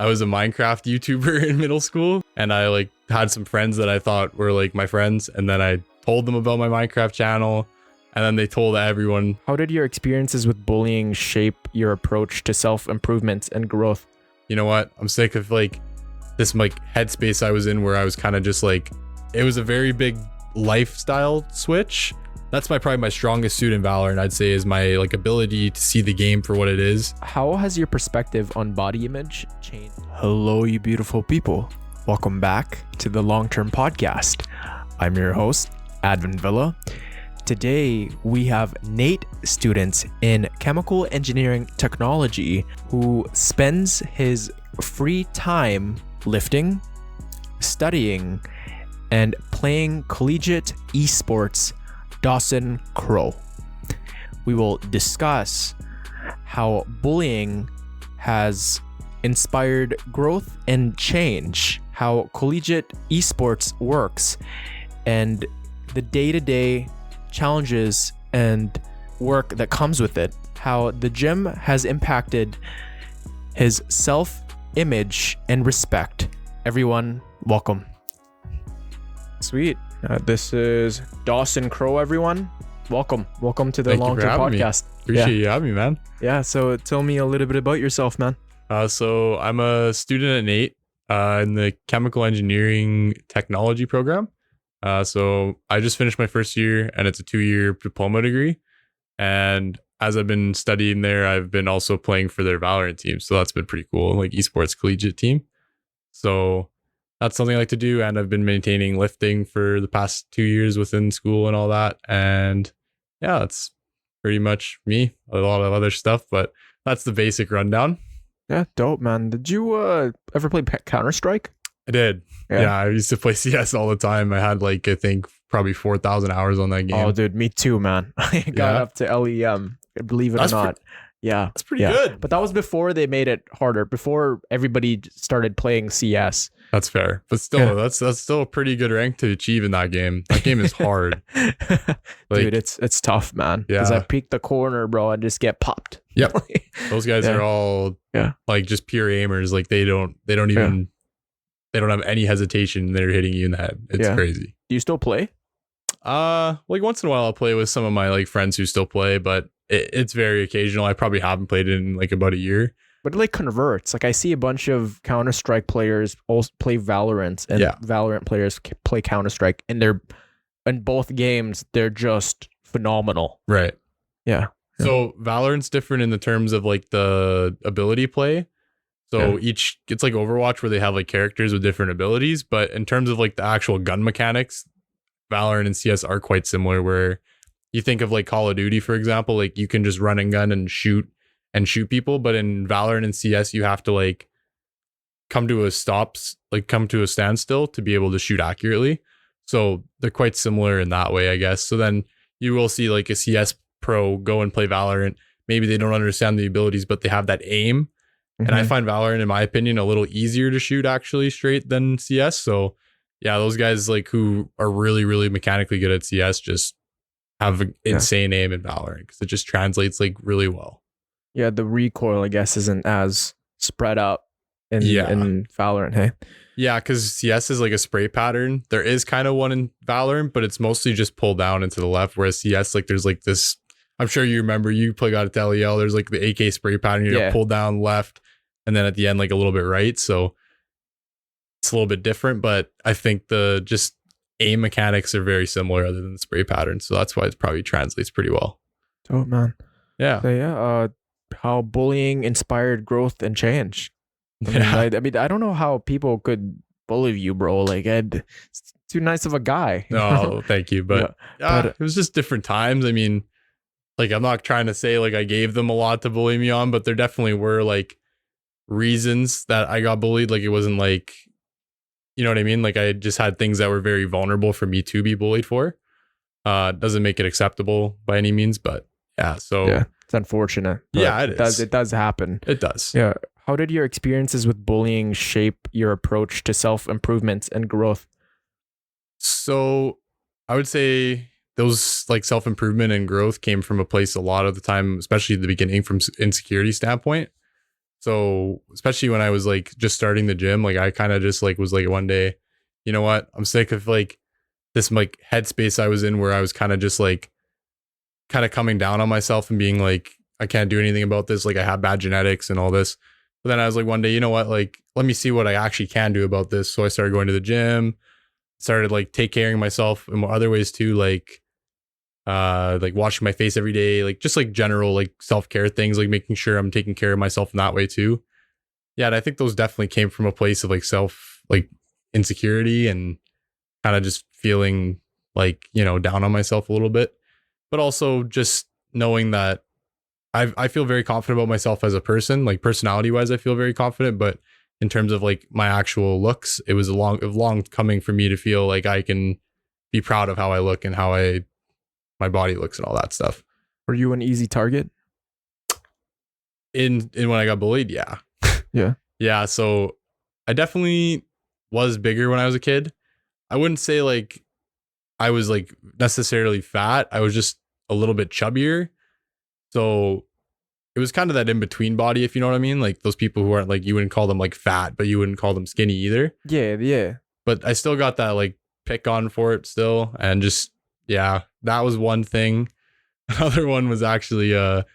I was a Minecraft YouTuber in middle school, and I like had some friends that I thought were like my friends, and then I told them about my Minecraft channel, and then they told everyone. How did your experiences with bullying shape your approach to self-improvement and growth? You know what? I'm sick of like this like headspace I was in where I was kind of just like, it was a very big lifestyle switch. That's probably my strongest suit in Valorant, I'd say, is my like ability to see the game for what it is. How has your perspective on body image changed? Hello, you beautiful people. Welcome back to the Long-Term Podcast. I'm your host, Advin Villa. Today, we have NAIT students in chemical engineering technology who spends his free time lifting, studying, and playing collegiate esports, Dawson Crowe. We will discuss how bullying has inspired growth and change, how collegiate esports works, and the day-to-day challenges and work that comes with it, how the gym has impacted his self-image and respect. Everyone, welcome. Sweet. This is Dawson Crowe, everyone. Welcome to the Long-Term Podcast. Appreciate you having me, man. Yeah, so tell me a little bit about yourself, man. So I'm a student at NAIT in the chemical engineering technology program. So I just finished my first year, and it's a 2-year diploma degree. And as I've been studying there, I've been also playing for their Valorant team. So that's been pretty cool, like esports collegiate team. So that's something I like to do. And I've been maintaining lifting for the past 2 years within school and all that. And yeah, that's pretty much me. A lot of other stuff, but that's the basic rundown. Yeah, dope, man. Did you ever play Counter-Strike? I did. Yeah, I used to play CS all the time. I had like, I think probably 4,000 hours on that game. Oh, dude, me too, man. I got up to LEM, believe it or not. Yeah. That's pretty good. But that was before they made it harder, before everybody started playing CS. That's fair. But still, that's still a pretty good rank to achieve in that game. That game is hard. Dude, it's tough, man. Yeah. Because I peek the corner, bro, and just get popped. Yep. Those guys are all like just pure aimers. Like they don't have any hesitation. They're hitting you in the head. It's crazy. Do you still play? Like once in a while I'll play with some of my like friends who still play, but it's very occasional. I probably haven't played it in like about a year. But it like converts. Like I see a bunch of Counter-Strike players also play Valorant, and Valorant players play Counter-Strike, and they're in both games they're just phenomenal. Right. Yeah. So Valorant's different in the terms of like the ability play. So it's like Overwatch where they have like characters with different abilities, but in terms of like the actual gun mechanics, Valorant and CS are quite similar, where you think of like Call of Duty, for example, like you can just run and gun and shoot people, but in Valorant and CS you have to like come to a standstill to be able to shoot accurately. So they're quite similar in that way, I guess. So then you will see like a CS pro go and play Valorant. Maybe they don't understand the abilities, but they have that aim. And I find Valorant, in my opinion, a little easier to shoot actually straight than CS. So yeah, those guys like who are really, really mechanically good at CS just have an insane aim in Valorant because it just translates like really well. Yeah, the recoil, I guess, isn't as spread out in Valorant, hey? Yeah, because CS is like a spray pattern. There is kind of one in Valorant, but it's mostly just pull down and to the left, whereas CS, like there's like this, I'm sure you remember, you got it to LEL, there's like the AK spray pattern, you pull down left, and then at the end, like a little bit right. So it's a little bit different, but I think the just aim mechanics are very similar other than the spray pattern. So that's why it probably translates pretty well. Oh, man. Yeah. So, how bullying inspired growth and change. I mean, I don't know how people could bully you, bro. Like, it's too nice of a guy. No, thank you. But, it was just different times. I mean, like, I'm not trying to say like I gave them a lot to bully me on, but there definitely were like reasons that I got bullied. Like, it wasn't like, you know what I mean? Like, I just had things that were very vulnerable for me to be bullied for. Doesn't make it acceptable by any means, but so it's unfortunate. It does happen. It does. Yeah. How did your experiences with bullying shape your approach to self-improvement and growth? So I would say those like self-improvement and growth came from a place a lot of the time, especially at the beginning, from insecurity standpoint. So especially when I was like just starting the gym, like I kind of just like was like one day, you know what? I'm sick of like this like headspace I was in where I was kind of just like kind of coming down on myself and being like, I can't do anything about this. Like I have bad genetics and all this. But then I was like one day, you know what? Like, let me see what I actually can do about this. So I started going to the gym, started like take caring of myself in other ways too, like washing my face every day, like just like general like self-care things, like making sure I'm taking care of myself in that way too. Yeah, and I think those definitely came from a place of like like insecurity and kind of just feeling like, you know, down on myself a little bit, but also just knowing that I feel very confident about myself as a person, like personality wise, I feel very confident, but in terms of like my actual looks, it was a long coming for me to feel like I can be proud of how I look and how my body looks and all that stuff. Were you an easy target? In when I got bullied, yeah. Yeah. Yeah, so I definitely was bigger when I was a kid. I wouldn't say like I was like necessarily fat. I was just a little bit chubbier. So it was kind of that in between body, if you know what I mean. Like those people who aren't like, you wouldn't call them like fat, but you wouldn't call them skinny either. Yeah, yeah. But I still got that like pick on for it still. And just, yeah, that was one thing. Another one was actually, I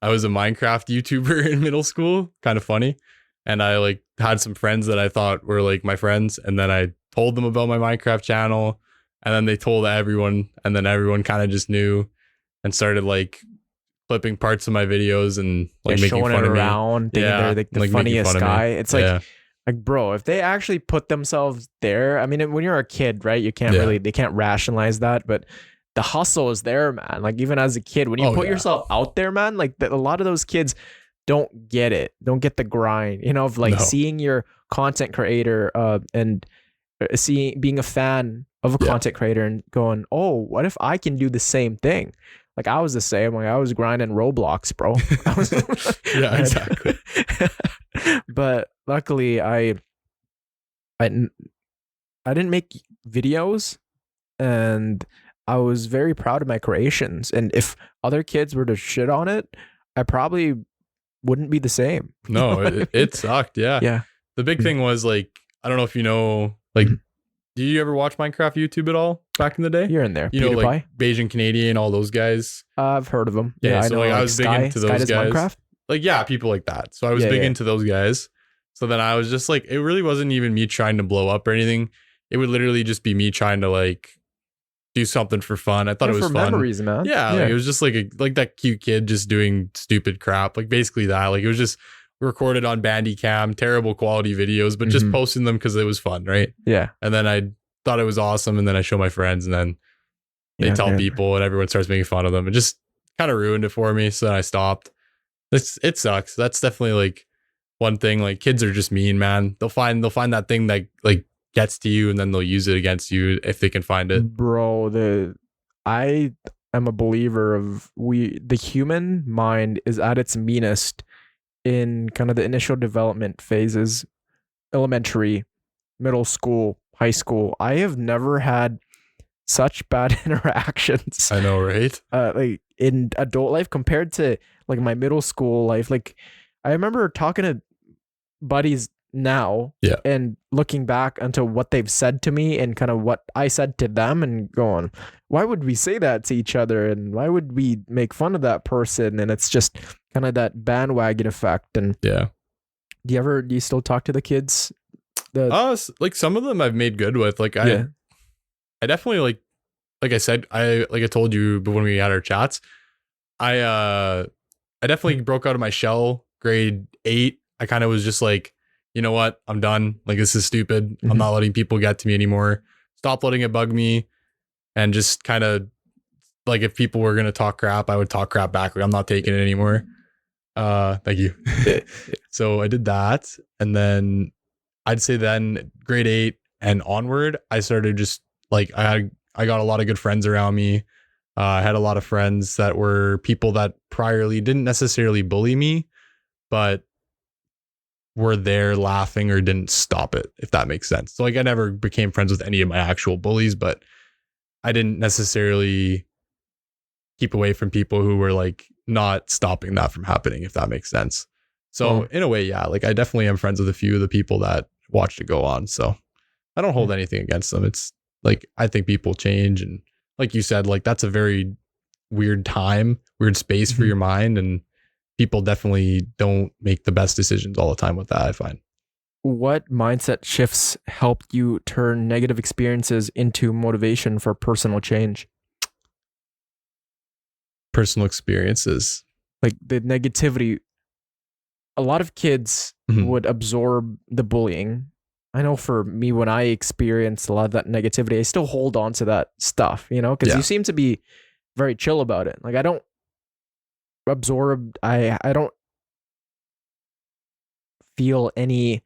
was a Minecraft YouTuber in middle school, kind of funny. And I like had some friends that I thought were like my friends. And then I told them about my Minecraft channel. And then they told everyone. And then everyone kind of just knew and started like flipping parts of my videos and like making showing fun it of me. around, thinking they're like the funniest guy. It's like, yeah. Bro, if they actually put themselves there, I mean, when you're a kid, right, you can't really, they can't rationalize that, but the hustle is there, man. Like even as a kid, when you put yourself out there, man, like a lot of those kids don't get it, don't get the grind, you know, of like seeing your content creator and being a fan of a content creator and going, oh, what if I can do the same thing? Like I was the same. Like I was grinding Roblox, bro. Yeah, exactly. But luckily, I didn't make videos, and I was very proud of my creations. And if other kids were to shit on it, I probably wouldn't be the same. No, it sucked. Yeah. Yeah. The big thing was like, I don't know if you know, like, do you ever watch Minecraft YouTube at all back in the day? You're in there. You know, like Beijing Canadian, all those guys. I've heard of them. Yeah, I so know. like I was big into those guys. Minecraft? Like, yeah, people like that. So I was big into those guys. So then I was just like, it really wasn't even me trying to blow up or anything. It would literally just be me trying to like do something for fun. I thought it was for fun. Memories, man. Yeah, like, it was just like like that cute kid just doing stupid crap. Like basically that. Like it was just recorded on Bandicam, terrible quality videos, but just posting them because it was fun, right? Yeah. And then I thought it was awesome, and then I show my friends, and then they tell people, and everyone starts making fun of them. It just kind of ruined it for me. So then I stopped. It sucks. That's definitely like one thing. Like kids are just mean, man. They'll find that thing that like gets to you, and then they'll use it against you if they can find it. Bro, I am a believer of the human mind is at its meanest in kind of the initial development phases, elementary, middle school, high school. I have never had such bad interactions. I know, right? Like in adult life compared to like my middle school life. Like I remember talking to buddies now and looking back onto what they've said to me and kind of what I said to them and going, why would we say that to each other? And why would we make fun of that person? And it's just kind of that bandwagon effect. And yeah. Do you still talk to the kids? Like some of them I've made good with. Like I definitely like I said, I told you when we had our chats, I definitely broke out of my shell grade 8. I kind of was just like, you know what? I'm done. Like, this is stupid. I'm not letting people get to me anymore. Stop letting it bug me. And just kind of like, if people were going to talk crap, I would talk crap back. Like, I'm not taking it anymore. Thank you. So I did that. And then I'd say then grade 8 and onward, I started just like, I got a lot of good friends around me. I had a lot of friends that were people that priorly didn't necessarily bully me, but were there laughing or didn't stop it, if that makes sense. So like I never became friends with any of my actual bullies, but I didn't necessarily keep away from people who were like not stopping that from happening, if that makes sense. So in a way, yeah, like I definitely am friends with a few of the people that watched it go on. So I don't hold anything against them. It's like, I think people change. And like you said, like that's a very weird time, weird space for your mind. And people definitely don't make the best decisions all the time with that, I find. What mindset shifts helped you turn negative experiences into motivation for personal change? Personal experiences. Like the negativity. A lot of kids would absorb the bullying. I know for me, when I experienced a lot of that negativity, I still hold on to that stuff, you know, because you seem to be very chill about it. Like I don't absorb, I don't feel any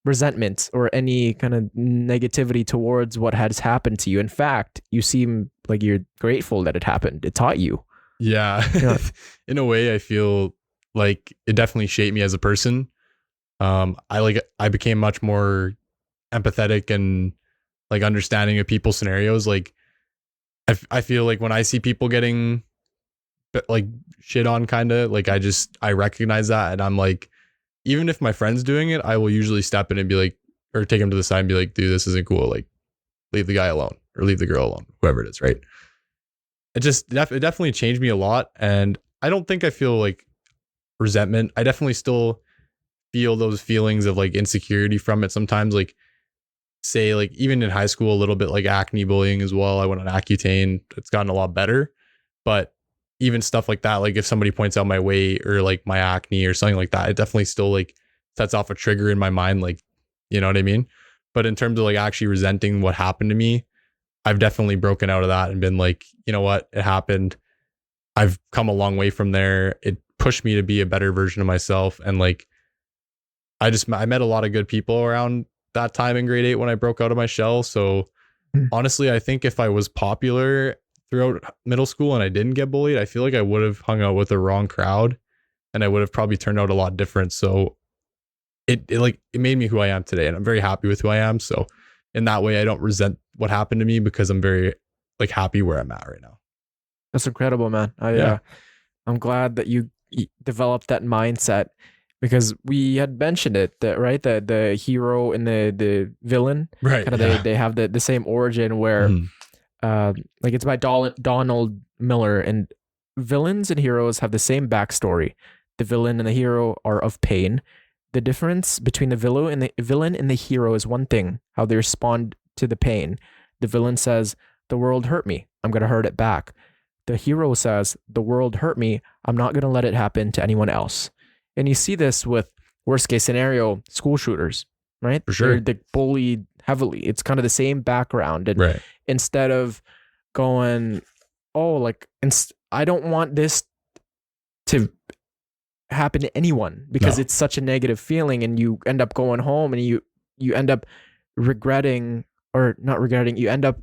resentment or any kind of negativity towards what has happened to you. In fact, you seem like you're grateful that it happened. It taught you. Yeah. In a way, I feel like it definitely shaped me as a person. I became much more empathetic and like understanding of people's scenarios. Like I feel like when I see people getting like shit on, kind of like I recognize that, and I'm like, even if my friend's doing it, I will usually step in and be like, or take him to the side and be like, dude, this isn't cool. Like, leave the guy alone or leave the girl alone, whoever it is, right? It definitely changed me a lot. And I don't think I feel like resentment. I definitely still feel those feelings of like insecurity from it sometimes. Like, say, like even in high school, a little bit like acne bullying as well. I went on Accutane. It's gotten a lot better. But even stuff like that, like if somebody points out my weight or like my acne or something like that, it definitely still like sets off a trigger in my mind. Like, you know what I mean? But in terms of like actually resenting what happened to me, I've definitely broken out of that and been like, you know what? It happened. I've come a long way from there. It pushed me to be a better version of myself. And like, I met a lot of good people around that time in grade 8 when I broke out of my shell. So honestly, I think if I was popular throughout middle school and I didn't get bullied, I feel like I would have hung out with the wrong crowd and I would have probably turned out a lot different. So it made me who I am today, and I'm very happy with who I am. So in that way, I don't resent what happened to me because I'm very like happy where I'm at right now. That's incredible, man. I'm glad that you developed that mindset, because we had mentioned it, that right, the hero and the villain, right? Kind of they have the same origin where, like it's by Donald Miller, and villains and heroes have the same backstory. The villain and the hero are of pain. The difference between the villain and the hero is one thing: how they respond to the pain. The villain says, "The world hurt me. I'm gonna hurt it back." The hero says, "The world hurt me. I'm not gonna let it happen to anyone else." And you see this with, worst case scenario, school shooters, right? For sure. They're bullied heavily. It's kind of the same background. And instead of going, oh, like, I don't want this to happen to anyone, because it's such a negative feeling, and you end up going home and you end up regretting, or not regretting, you end up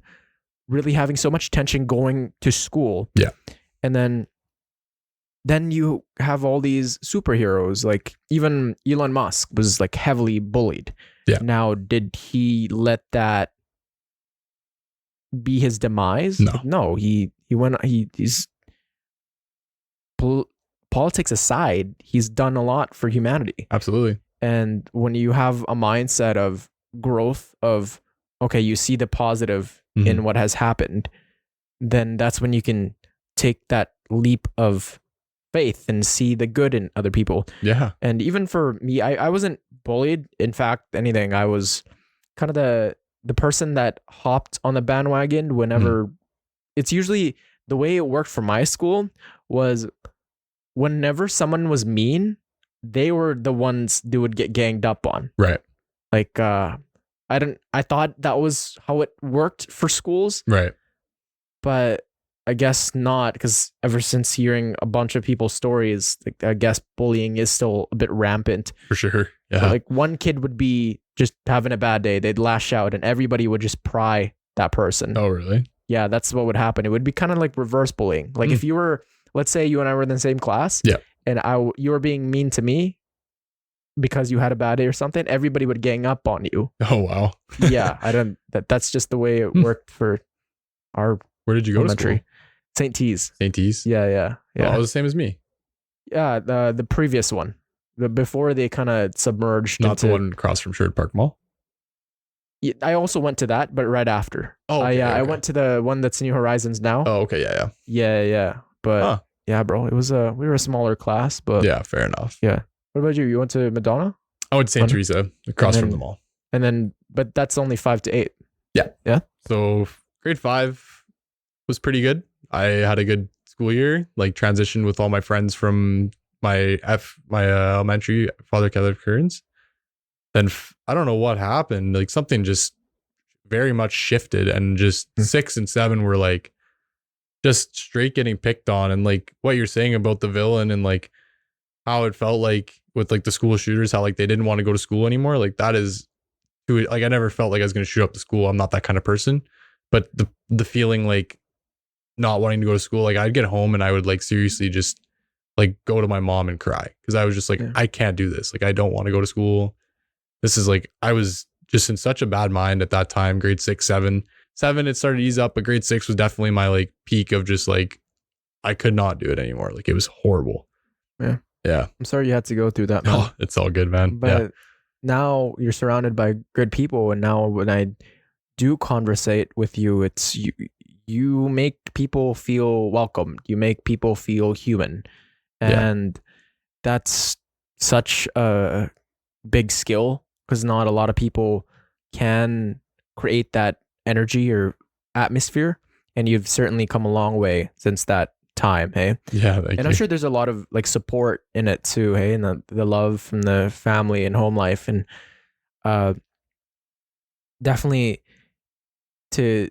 really having so much tension going to school. Yeah. And then you have all these superheroes, like even Elon Musk was like heavily bullied. Yeah. Now, did he let that be his demise? No, he's politics aside, he's done a lot for humanity. Absolutely. And when you have a mindset of growth, of, okay, you see the positive in what has happened, then that's when you can take that leap of faith and see the good in other people. Yeah. And even for me, I wasn't bullied. In fact, anything, I was kind of the person that hopped on the bandwagon whenever. It's usually the way it worked for my school was, whenever someone was mean, they were the ones that would get ganged up on. Right. Like, I thought that was how it worked for schools. Right. But I guess not, because ever since hearing a bunch of people's stories, like, I guess bullying is still a bit rampant. For sure. Yeah. Like one kid would be just having a bad day, they'd lash out, and everybody would just pry that person. Oh, really? Yeah, that's what would happen. It would be kind of like reverse bullying. Like if you were, let's say you and I were in the same class, and you were being mean to me because you had a bad day or something, everybody would gang up on you. Oh, wow. Yeah, that's just the way it worked for our. Where did you go to school? St. T's. St. T's? Yeah. Oh, it was the same as me. Yeah, the previous one. before they kind of submerged Not into. the one across from Sherwood Park Mall. Yeah, I also went to that, but right after. Oh, okay, I okay. went to the one that's New Horizons now. Oh, okay, yeah. Yeah. But Huh. yeah, bro, it was we were a smaller class, but Yeah, fair enough. yeah. What about you? You went to Madonna? I went to St. Teresa across And from then- the mall. And then, but that's only 5 to 8. So grade 5 was pretty good. I had a good school year, like transitioned with all my friends from my elementary, Father Caleb Kearns. Then I don't know what happened. Like something just very much shifted, and just 6 and 7 were like just straight getting picked on. And like what you're saying about the villain and like how it felt like with like the school shooters, how like they didn't want to go to school anymore. Like that is like I never felt like I was going to shoot up the school. I'm not that kind of person. But the feeling like not wanting to go to school, like I'd get home and I would like seriously just like go to my mom and cry, because I was just like, I can't do this. Like I don't want to go to school. This is like, I was just in such a bad mind at that time. Grade 6, 7 it started to ease up, but grade 6 was definitely my like peak of just like I could not do it anymore. Like it was horrible. Yeah. I'm sorry you had to go through that, man. Oh, it's all good, man. But now you're surrounded by good people, and now when I do conversate with you, it's you make people feel welcome. You make people feel human, and that's such a big skill, because not a lot of people can create that energy or atmosphere, and you've certainly come a long way since that time. Hey, Thank I'm you. sure there's a lot of like support in it too. Hey, and the love from the family and home life, and definitely to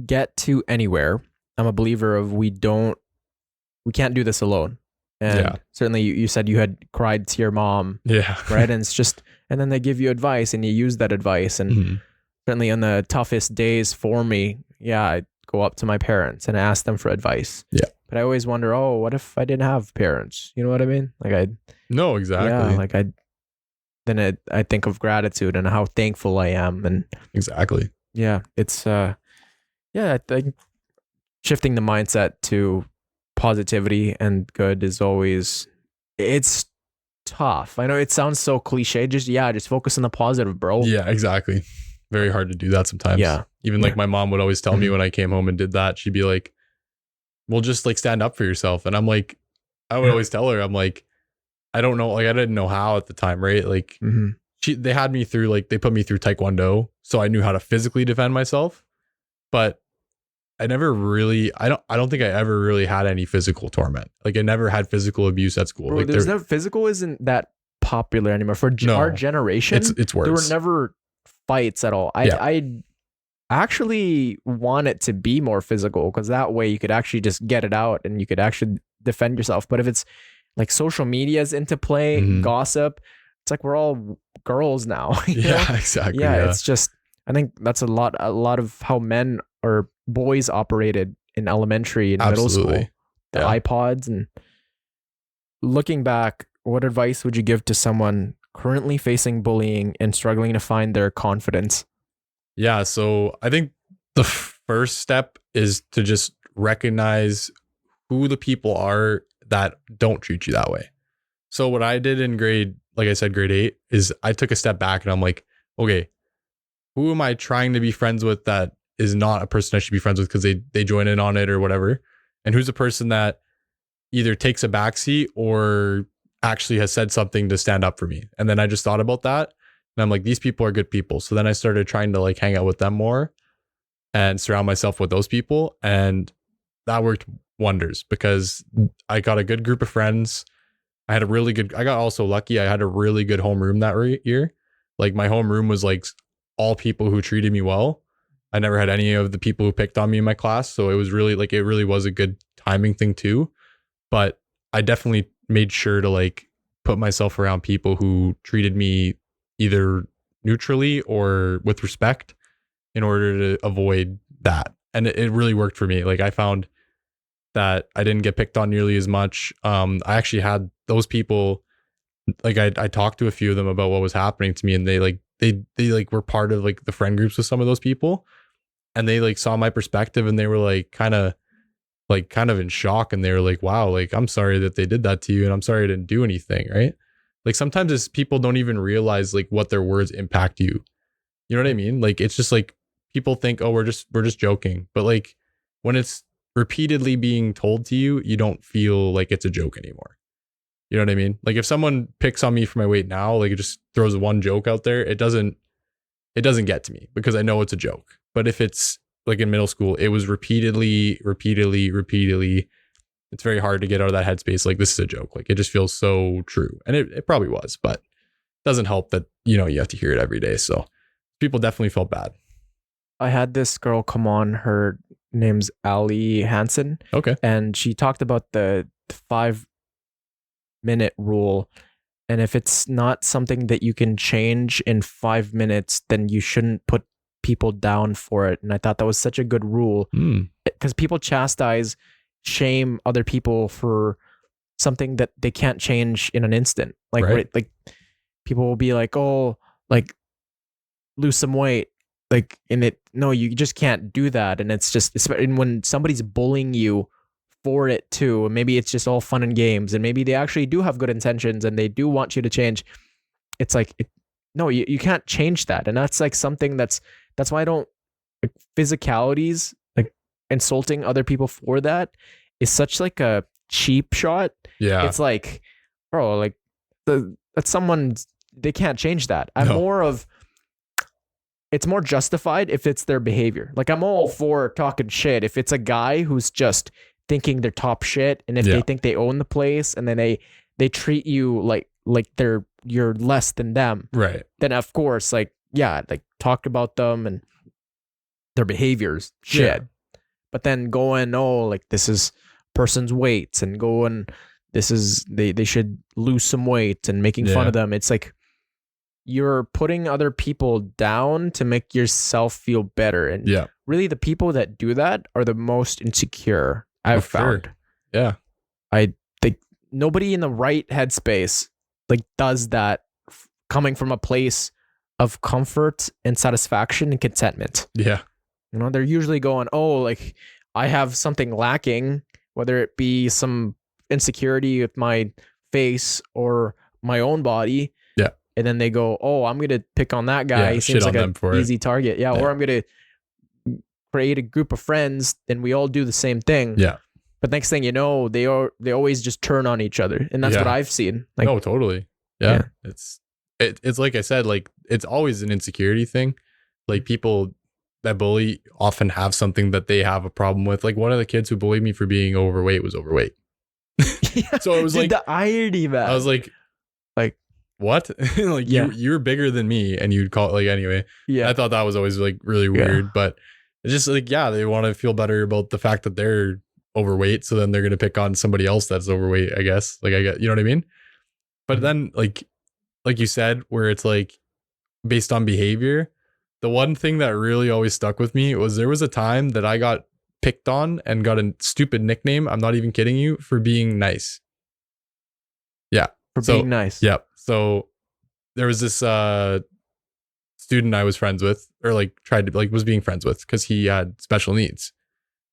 get to anywhere. I'm a believer of we can't do this alone. And certainly you said you had cried to your mom, right? And it's just, and then they give you advice and you use that advice. And certainly on the toughest days for me, I'd go up to my parents and ask them for advice. But I always wonder, what if I didn't have parents? You know what I mean? Like No, exactly. Then I think of gratitude and how thankful I am. And exactly. It's I think shifting the mindset to positivity and good is always, it's tough. I know it sounds so cliche. Just focus on the positive, bro. Yeah, exactly. Very hard to do that sometimes. Even like my mom would always tell me when I came home and did that, she'd be like, well, just like stand up for yourself. And I'm like, I would always tell her, I'm like, I don't know. Like I didn't know how at the time, right? Like they had me through, like they put me through Taekwondo, so I knew how to physically defend myself. But I never really, I don't think I ever really had any physical torment. Like I never had physical abuse at school. Bro, like there's no physical isn't that popular anymore for our generation. It's worse. There were never fights at all. I actually want it to be more physical, because that way you could actually just get it out and you could actually defend yourself. But if it's like social media is into play, gossip, it's like we're all girls now. Exactly. It's just, I think that's a lot of how men or boys operated in elementary and middle school. The iPods. And looking back, what advice would you give to someone currently facing bullying and struggling to find their confidence? So I think the first step is to just recognize who the people are that don't treat you that way. So what I did in grade 8 is I took a step back and I'm like, okay, who am I trying to be friends with that is not a person I should be friends with because they join in on it or whatever? And who's a person that either takes a backseat or actually has said something to stand up for me? And then I just thought about that. And I'm like, these people are good people. So then I started trying to like hang out with them more and surround myself with those people. And that worked wonders because I got a good group of friends. I got also lucky. I had a really good homeroom that year. Like my homeroom was like all people who treated me well. I never had any of the people who picked on me in my class. So it was really like, it really was a good timing thing too. But I definitely made sure to like put myself around people who treated me either neutrally or with respect in order to avoid that. And it really worked for me. Like I found that I didn't get picked on nearly as much. I actually had those people, like I talked to a few of them about what was happening to me, and they were part of like the friend groups with some of those people, and they like saw my perspective and they were like kind of like kind of in shock, and they were like, wow, like I'm sorry that they did that to you, and I'm sorry I didn't do anything, right? Like sometimes it's people don't even realize like what their words impact you. You know what I mean? Like it's just like people think, oh, we're just joking. But like when it's repeatedly being told to you, you don't feel like it's a joke anymore. You know what I mean? Like if someone picks on me for my weight now, like it just throws one joke out there, it doesn't get to me because I know it's a joke. But if it's like in middle school, it was repeatedly, it's very hard to get out of that headspace. Like this is a joke. Like it just feels so true. And it probably was, but it doesn't help that, you know, you have to hear it every day. So people definitely felt bad. I had this girl come on, her name's Ali Hansen. Okay. And she talked about the 5-minute rule. And if it's not something that you can change in 5 minutes, then you shouldn't put people down for it. And I thought that was such a good rule because people shame other people for something that they can't change in an instant. Like, right. Like people will be like, oh, like lose some weight. Like no, you just can't do that. And it's just, and when somebody's bullying you for it too, and maybe it's just all fun and games, and maybe they actually do have good intentions and they do want you to change. It's like, no, you can't change that. And that's like something that's why I don't, like, physicalities, like insulting other people for that is such like a cheap shot. Yeah. It's like, bro, like that's someone, they can't change that. It's more justified if it's their behavior. Like I'm all for talking shit if it's a guy who's just thinking they're top shit, and if they think they own the place, and then they treat you like you're less than them. Right. Then of course, like, yeah, like talk about them and their behaviors, shit. Yeah. But then going, oh, like this is person's weights, and going, this is they should lose some weight, and making fun of them. It's like you're putting other people down to make yourself feel better. And really the people that do that are the most insecure I've found. Sure. Yeah. I think nobody in the right headspace like does that coming from a place of comfort and satisfaction and contentment. Yeah. You know, they're usually going, oh, like I have something lacking, whether it be some insecurity with my face or my own body. Yeah. And then they go, oh, I'm going to pick on that guy. He seems like an easy target. Yeah. Or I'm going to create a group of friends and we all do the same thing. Yeah. But next thing you know, they always just turn on each other. And that's what I've seen. Like, no, totally. Yeah. It's like I said, like it's always an insecurity thing. Like people that bully often have something that they have a problem with. Like one of the kids who bullied me for being overweight was overweight. So it was like the irony, man. I was like what? Like you're bigger than me, and you'd call it like anyway. Yeah. I thought that was always like really weird, but it's just like, they want to feel better about the fact that they're overweight. So then they're going to pick on somebody else that's overweight, I guess. Like I get, you know what I mean? But then like you said, where it's like based on behavior, the one thing that really always stuck with me was there was a time that I got picked on and got a stupid nickname. I'm not even kidding you, for being nice. Yeah. Being nice. Yeah. So there was this student I was friends with, or like was being friends with, because he had special needs.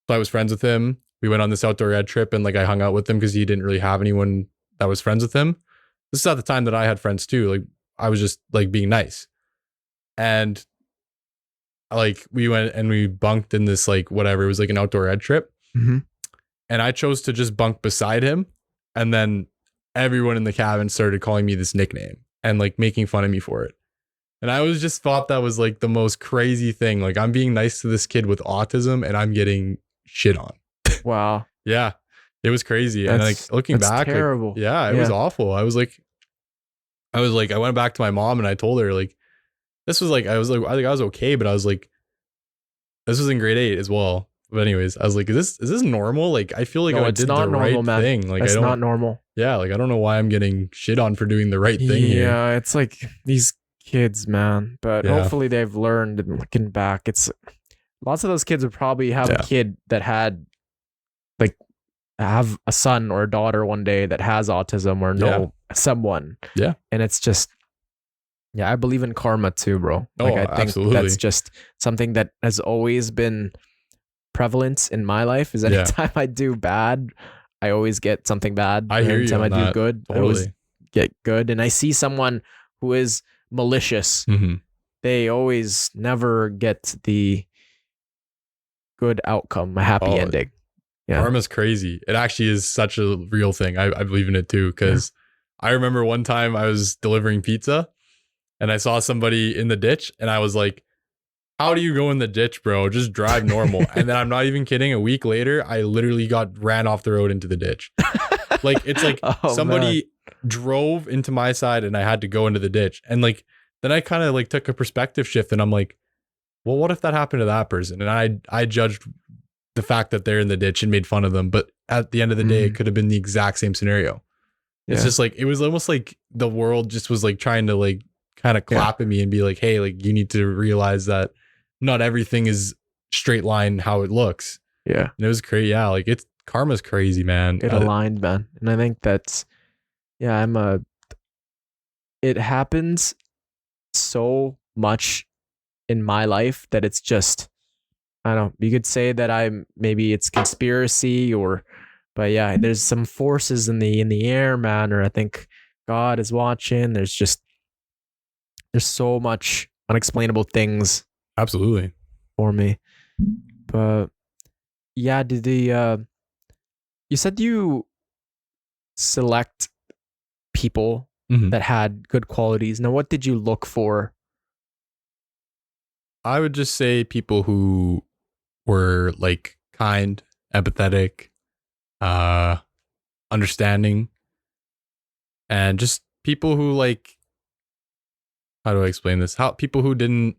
So I was friends with him. We went on this outdoor ed trip, and like I hung out with him because he didn't really have anyone that was friends with him. This is at the time that I had friends too. Like I was just like being nice. And like we went and we bunked in this like whatever, it was like an outdoor ed trip. Mm-hmm. And I chose to just bunk beside him. And then everyone in the cabin started calling me this nickname and like making fun of me for it. And I was just thought that was like the most crazy thing. Like I'm being nice to this kid with autism and I'm getting shit on. Wow. Yeah. It was crazy. And like looking back, terrible. Like, it was awful. I went back to my mom and I told her like, this was like, I think I was okay, but I was like, this was in grade 8 as well. But anyways, I was like, is this normal? Like, I feel like I did the right thing. Like, it's not normal. Yeah. Like, I don't know why I'm getting shit on for doing the right thing here. Yeah. It's like these kids, man, but hopefully they've learned, and looking back, it's lots of those kids would probably have a kid that had like have a son or a daughter one day that has autism or know someone. Yeah. And it's just, I believe in karma too, bro. Like I think that's just something that has always been prevalent in my life is anytime I do bad, I always get something bad. I hear you anytime on I do that. good, I always get good. And I see someone who is malicious, they always never get the good outcome, a happy ending. Yeah. Karma's crazy. It actually is such a real thing. I believe in it too, because I remember one time I was delivering pizza and I saw somebody in the ditch and I was like, how do you go in the ditch, bro? Just drive normal. And then I'm not even kidding. A week later, I literally ran off the road into the ditch. Like, it's like somebody drove into my side and I had to go into the ditch. And like, then I kind of like took a perspective shift and I'm like, well, what if that happened to that person? And I judged the fact that they're in the ditch and made fun of them. But at the end of the day, it could have been the exact same scenario. It's just like, it was almost like the world just was like trying to like kind of clap at me and be like, hey, like you need to realize that not everything is straight line how it looks. Yeah. And it was crazy. Yeah. Like karma's crazy, man. It aligned, man. And I think that's, it happens so much in my life that it's just, I don't know, you could say that maybe it's conspiracy but yeah, there's some forces in the air, man, or I think God is watching. There's so much unexplainable things. Absolutely. For me. But yeah, you said you select people that had good qualities. Now, what did you look for? I would just say people who were like kind, empathetic, understanding, and just people who like, how do I explain this? People who didn't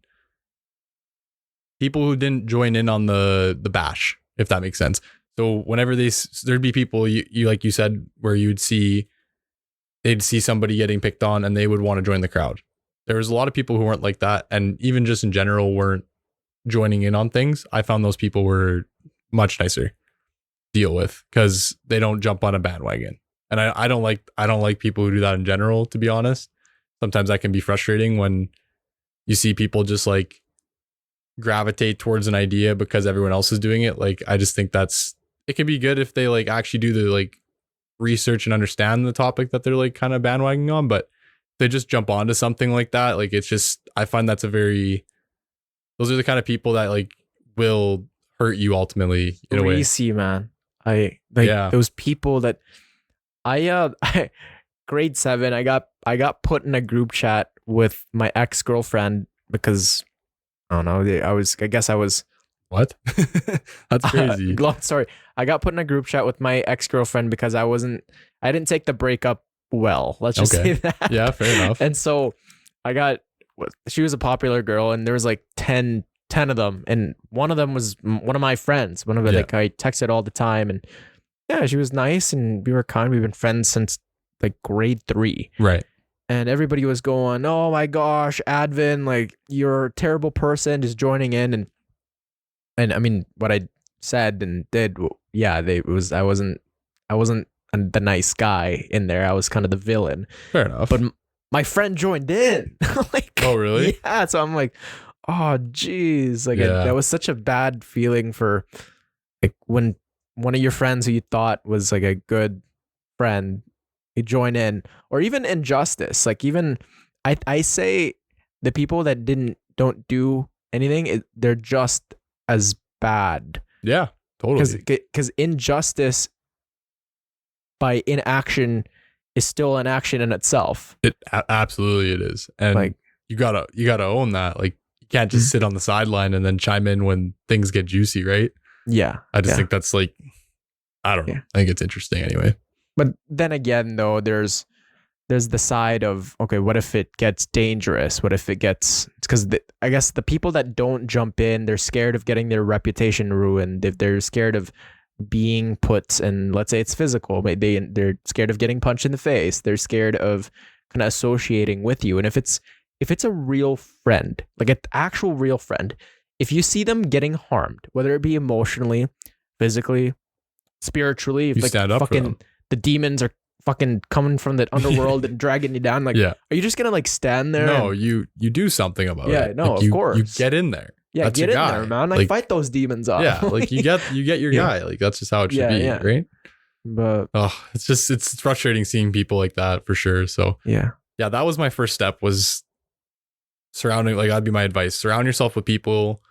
join in on the bash, if that makes sense. So whenever there'd be people you like you said, where they'd see somebody getting picked on and they would want to join the crowd. There was a lot of people who weren't like that, and even just in general weren't joining in on things. I found those people were much nicer to deal with because they don't jump on a bandwagon. And I don't like people who do that in general, to be honest. Sometimes that can be frustrating when you see people just like gravitate towards an idea because everyone else is doing it. Like, I just think it can be good if they like actually do the like research and understand the topic that they're like kind of bandwagoning on, but they just jump onto something like that. Like, it's just, I find those are the kind of people that like will hurt you ultimately in a way. Greasy, man. Those people that I grade 7, I got put in a group chat with my ex-girlfriend because I don't know, I guess I was what? That's crazy. Long story. I got put in a group chat with my ex-girlfriend because I didn't take the breakup well. Let's just say that. Yeah, fair enough. And so she was a popular girl and there was like 10 of them. And one of them was one of my friends. One of them, like, I texted all the time, and yeah, she was nice and we were kind. We've been friends since like grade 3. Right. And everybody was going, oh my gosh, Advin, like, you're a terrible person, just joining in. And I mean, what I said and did, I wasn't the nice guy in there. I was kind of the villain. Fair enough. But my friend joined in. Like, oh, really? Yeah. So I'm like, oh, geez. Like, that was such a bad feeling for like when one of your friends who you thought was like a good friend, you join in, or even injustice. Like, even I say the people that don't do anything, they're just as bad. Yeah, totally. Because injustice by inaction is still an action in itself. Absolutely it is. And like, you gotta own that. Like, you can't just sit on the sideline and then chime in when things get juicy, right? Yeah. I just think that's like, I don't know. I think it's interesting anyway. But then again, though, there's the side of, okay, what if it gets dangerous? What if it gets, because I guess the people that don't jump in, they're scared of getting their reputation ruined. If they're scared of being put, and let's say it's physical, they're scared of getting punched in the face. They're scared of kind of associating with you. And if it's a real friend, like an actual real friend, if you see them getting harmed, whether it be emotionally, physically, spiritually, if you like stand up fucking for them. The demons are fucking coming from the underworld and dragging you down, like, are you just gonna like stand there? No, you do something about it. Yeah, no, like, of course. You get in there. Yeah, that's get your in guy. there, man. Like fight those demons off. Yeah, like you get your guy. Like that's just how it should be, right? But it's frustrating seeing people like that for sure. So yeah, that was my first step, was surrounding, like that'd be my advice. Surround yourself with people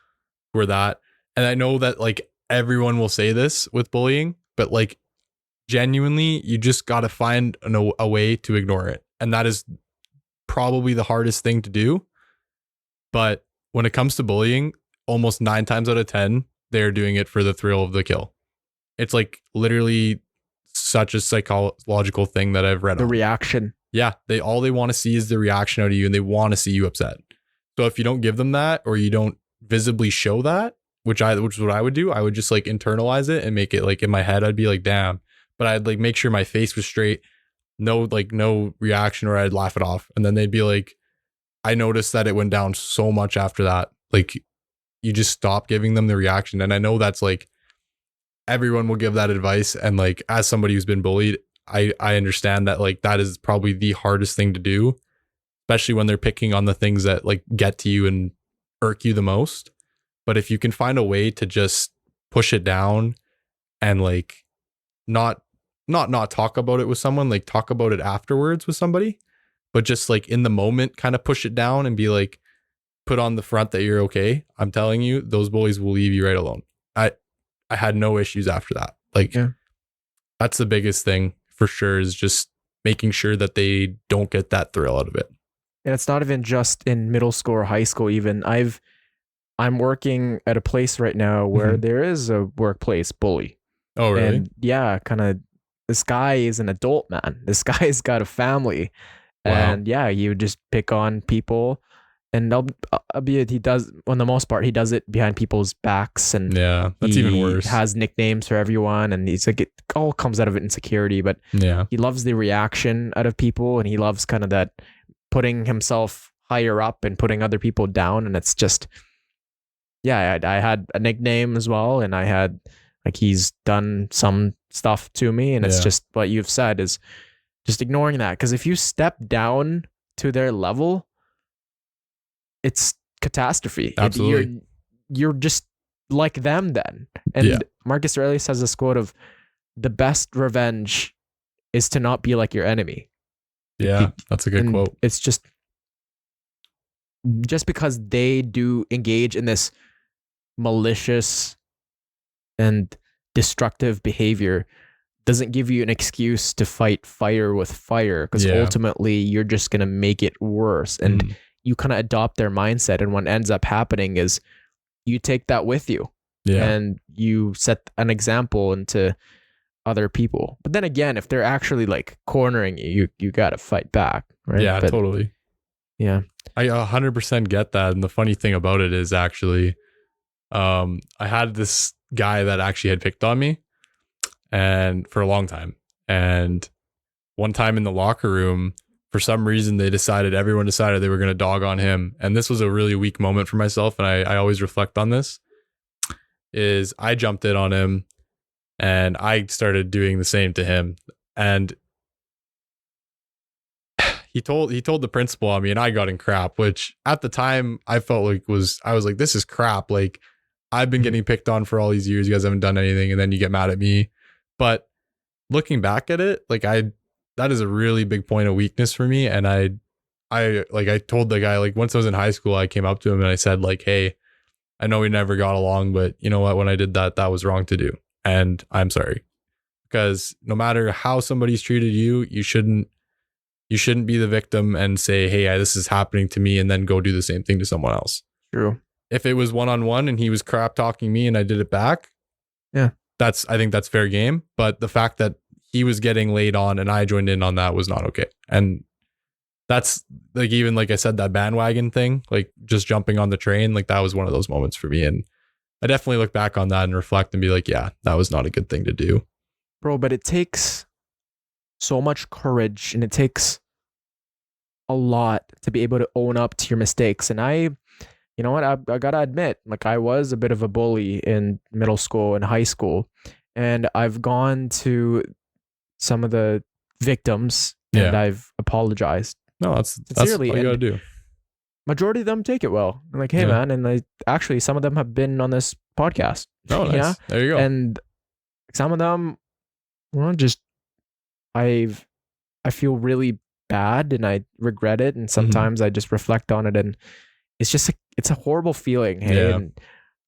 who are that. And I know that like everyone will say this with bullying, but like genuinely, you just got to find a way to ignore it. And that is probably the hardest thing to do. But when it comes to bullying, almost 9 times out of 10, they're doing it for the thrill of the kill. It's like literally such a psychological thing that I've read. The reaction. Yeah. They want to see is the reaction out of you, and they want to see you upset. So if you don't give them that, or you don't visibly show that, which is what I would do, I would just like internalize it and make it like in my head, I'd be like, damn. But I'd like make sure my face was straight, no reaction, or I'd laugh it off. And then they'd be like, I noticed that it went down so much after that. Like you just stop giving them the reaction. And I know that's like, everyone will give that advice. And like, as somebody who's been bullied, I understand that like that is probably the hardest thing to do, especially when they're picking on the things that like get to you and irk you the most. But if you can find a way to just push it down and like not talk about it with someone, like talk about it afterwards with somebody, but just like in the moment kind of push it down and be like, put on the front that you're okay. I'm telling you, those bullies will leave you right alone. I had no issues after that. Like that's the biggest thing for sure, is just making sure that they don't get that thrill out of it. And it's not even just in middle school or high school even. I'm working at a place right now where there is a workplace bully. Oh, really? And yeah, kind of, this guy is an adult, man. This guy's got a family. Wow. And yeah, you just pick on people, and albeit he does, on the most part, he does it behind people's backs, and yeah, that's even worse. Has nicknames for everyone, and he's like, it all comes out of insecurity, but yeah, he loves the reaction out of people, and he loves kind of that putting himself higher up and putting other people down. And it's just, yeah, I had a nickname as well, and I had, like, he's done some stuff to me, and it's just what you've said is just ignoring that. Because if you step down to their level, it's catastrophe. Absolutely. You're just like them then. And Marcus Aurelius has this quote of, the best revenge is to not be like your enemy. Yeah, that's a good quote. It's just because they do engage in this malicious and destructive behavior doesn't give you an excuse to fight fire with fire, because ultimately you're just going to make it worse. And you kind of adopt their mindset, and what ends up happening is you take that with you and you set an example into other people. But then again, if they're actually like cornering you got to fight back, right? Yeah, totally. Yeah. I 100% get that. And the funny thing about it is actually, I had this guy that actually had picked on me and for a long time. And one time in the locker room, for some reason, everyone decided they were going to dog on him. And this was a really weak moment for myself. And I always reflect on this, is I jumped in on him and I started doing the same to him. And he told the principal on me, and I got in crap, which at the time I felt like I was like, this is crap. Like, I've been getting picked on for all these years. You guys haven't done anything. And then you get mad at me. But looking back at it, like that is a really big point of weakness for me. And I told the guy, like, once I was in high school, I came up to him and I said, like, hey, I know we never got along, but you know what? When I did that, that was wrong to do. And I'm sorry. Because no matter how somebody's treated you, you shouldn't be the victim and say, hey, this is happening to me, and then go do the same thing to someone else. True. If it was one-on-one and he was crap talking me and I did it back, I think that's fair game. But the fact that he was getting laid on and I joined in on that was not okay. And that's like, even like I said, that bandwagon thing, like just jumping on the train, like that was one of those moments for me. And I definitely look back on that and reflect and be like, yeah, that was not a good thing to do. Bro, but it takes so much courage, and it takes a lot to be able to own up to your mistakes. And you know what, I gotta admit, like, I was a bit of a bully in middle school and high school, and I've gone to some of the victims and I've apologized. No, that's all you gotta do. majority of them take it well. I'm like, hey Yeah. man, and actually some of them have been on this podcast. Oh, nice. Yeah. There you go. And some of them, just I feel really bad and I regret it, and sometimes I just reflect on it, and it's just it's a horrible feeling. Hey, Yeah. and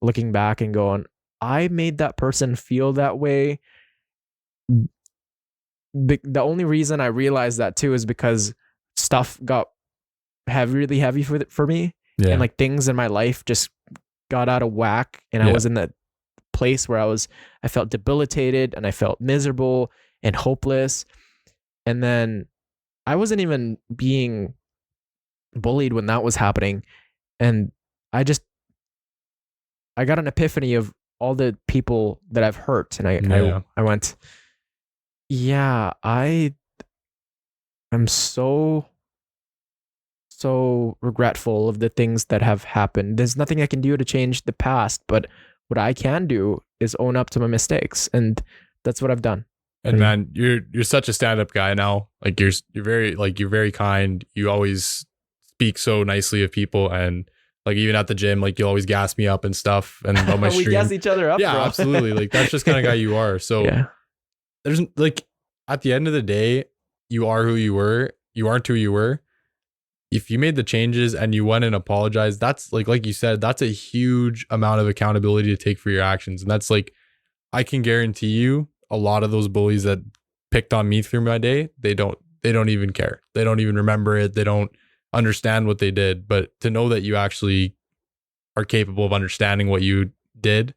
looking back and going, I made that person feel that way. The only reason I realized that too is because stuff got really heavy for me, Yeah. and like things in my life just got out of whack, and I Yeah. was in that place where I felt debilitated and I felt miserable and hopeless. And then I wasn't even being bullied when that was happening, and I got an epiphany of all the people that I've hurt, and Yeah. I went, yeah, I am so regretful of the things that have happened. There's nothing I can do to change the past, but what I can do is own up to my mistakes, and that's what I've done. And man, you're such a stand-up guy now. Like you're very kind. You always speak so nicely of people, and like even at the gym, like you always gas me up and stuff, and about my we stream. gas each other up. Yeah, bro. absolutely. Like that's just kind of guy you are. So Yeah. there's like at the end of the day, you are who you were. You aren't who you were. If you made the changes and you went and apologized, that's like you said, that's a huge amount of accountability to take for your actions. And that's like, I can guarantee you a lot of those bullies that picked on me through my day, they don't even care. They don't even remember it. They don't understand what they did. But to know that you actually are capable of understanding what you did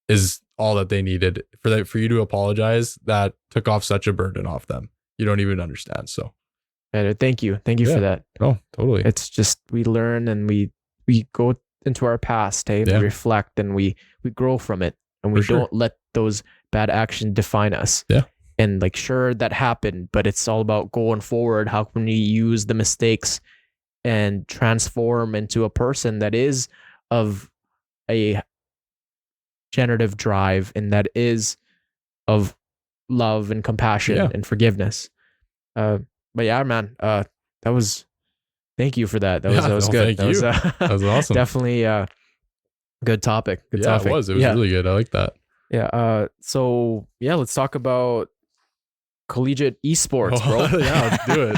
is all that they needed. For you to apologize, that took off such a burden off them. You don't even understand. So And thank you Yeah. for that. oh, totally. It's just we learn and we go into our past, hey, Yeah. we reflect and we grow from it, and we For sure. don't let those bad actions define us. Yeah. And like, sure, that happened, but it's all about going forward. How can we use the mistakes and transform into a person that is of a generative drive, and that is of love and compassion Yeah. and forgiveness. But yeah, man, thank you for that. That Yeah, was no, good. thank you. That That was awesome. definitely good topic. Good yeah, topic. it was. It was yeah. really good. I like that. Yeah. So yeah, let's talk about collegiate esports, Oh, bro. yeah, let's do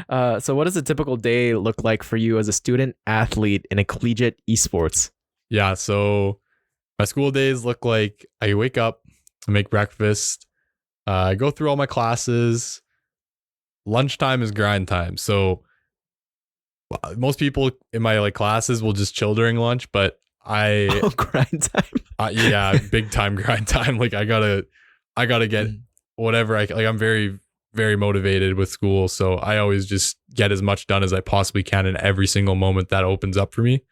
it. So what does a typical day look like for you as a student athlete in a collegiate esports? Yeah. So my school days look like I wake up, I make breakfast, I go through all my classes. Lunchtime is grind time. So most people in my like classes will just chill during lunch, but Oh, grind time. yeah, big time grind time. Like I gotta get whatever I'm very, very motivated with school. So I always just get as much done as I possibly can in every single moment that opens up for me.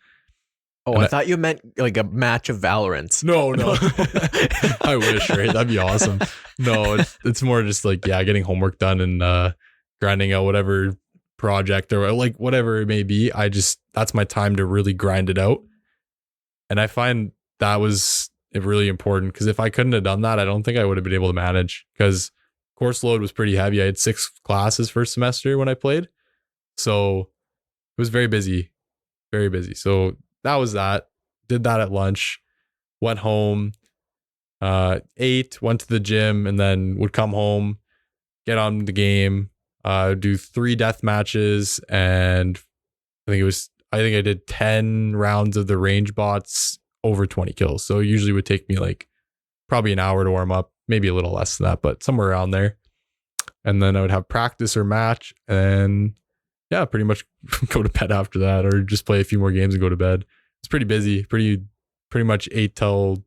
Oh, And I thought you meant like a match of Valorant. No. I wish, right? That'd be awesome. No, it's more just like, yeah, getting homework done and grinding out whatever project or like whatever it may be. That's my time to really grind it out. And I find that was really important, because if I couldn't have done that, I don't think I would have been able to manage, because course load was pretty heavy. I had 6 classes first semester when I played. So it was very busy, very busy. So that was that. Did that at lunch, went home, ate, went to the gym, and then would come home, get on the game, do 3 death matches, and I think I did 10 rounds of the range bots, over 20 kills. So it usually would take me like probably an hour to warm up, maybe a little less than that, but somewhere around there. And then I would have practice or match, and yeah, pretty much go to bed after that, or just play a few more games and go to bed. It's pretty busy, pretty much 8 till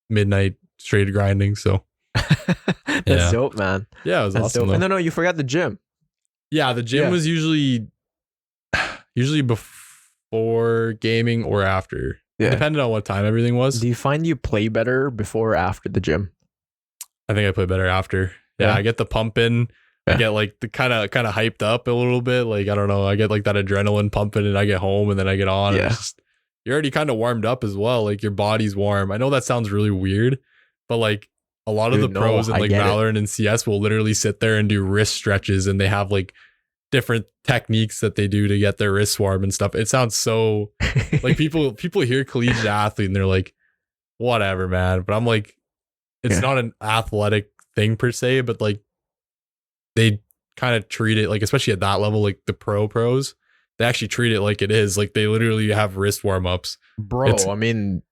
midnight straight grinding. So That's Yeah. dope, man. yeah, it was That's awesome. dope. though. And no, you forgot the gym. Yeah, the gym Yeah. was usually before gaming or after. Depending on what time everything was. Do you find you play better before or after the gym? I think I play better after. Yeah, Yeah. I get the pump in. I Yeah. get like the kind of hyped up a little bit. Like, I don't know. I get like that adrenaline pumping, and I get home, and then I get on. And Yeah. it's just, you're already kind of warmed up as well. Like your body's warm. I know that sounds really weird, but like a lot of Dude, the no, pros in I like get it. Valorant and CS will literally sit there and do wrist stretches, and they have like different techniques that they do to get their wrists warm and stuff. It sounds so like people hear collegiate athlete and they're like, whatever, man. But I'm like, it's not an athletic thing per se, but like they kind of treat it like, especially at that level, like the pros, they actually treat it like it is. Like they literally have wrist warm ups. Bro, I mean,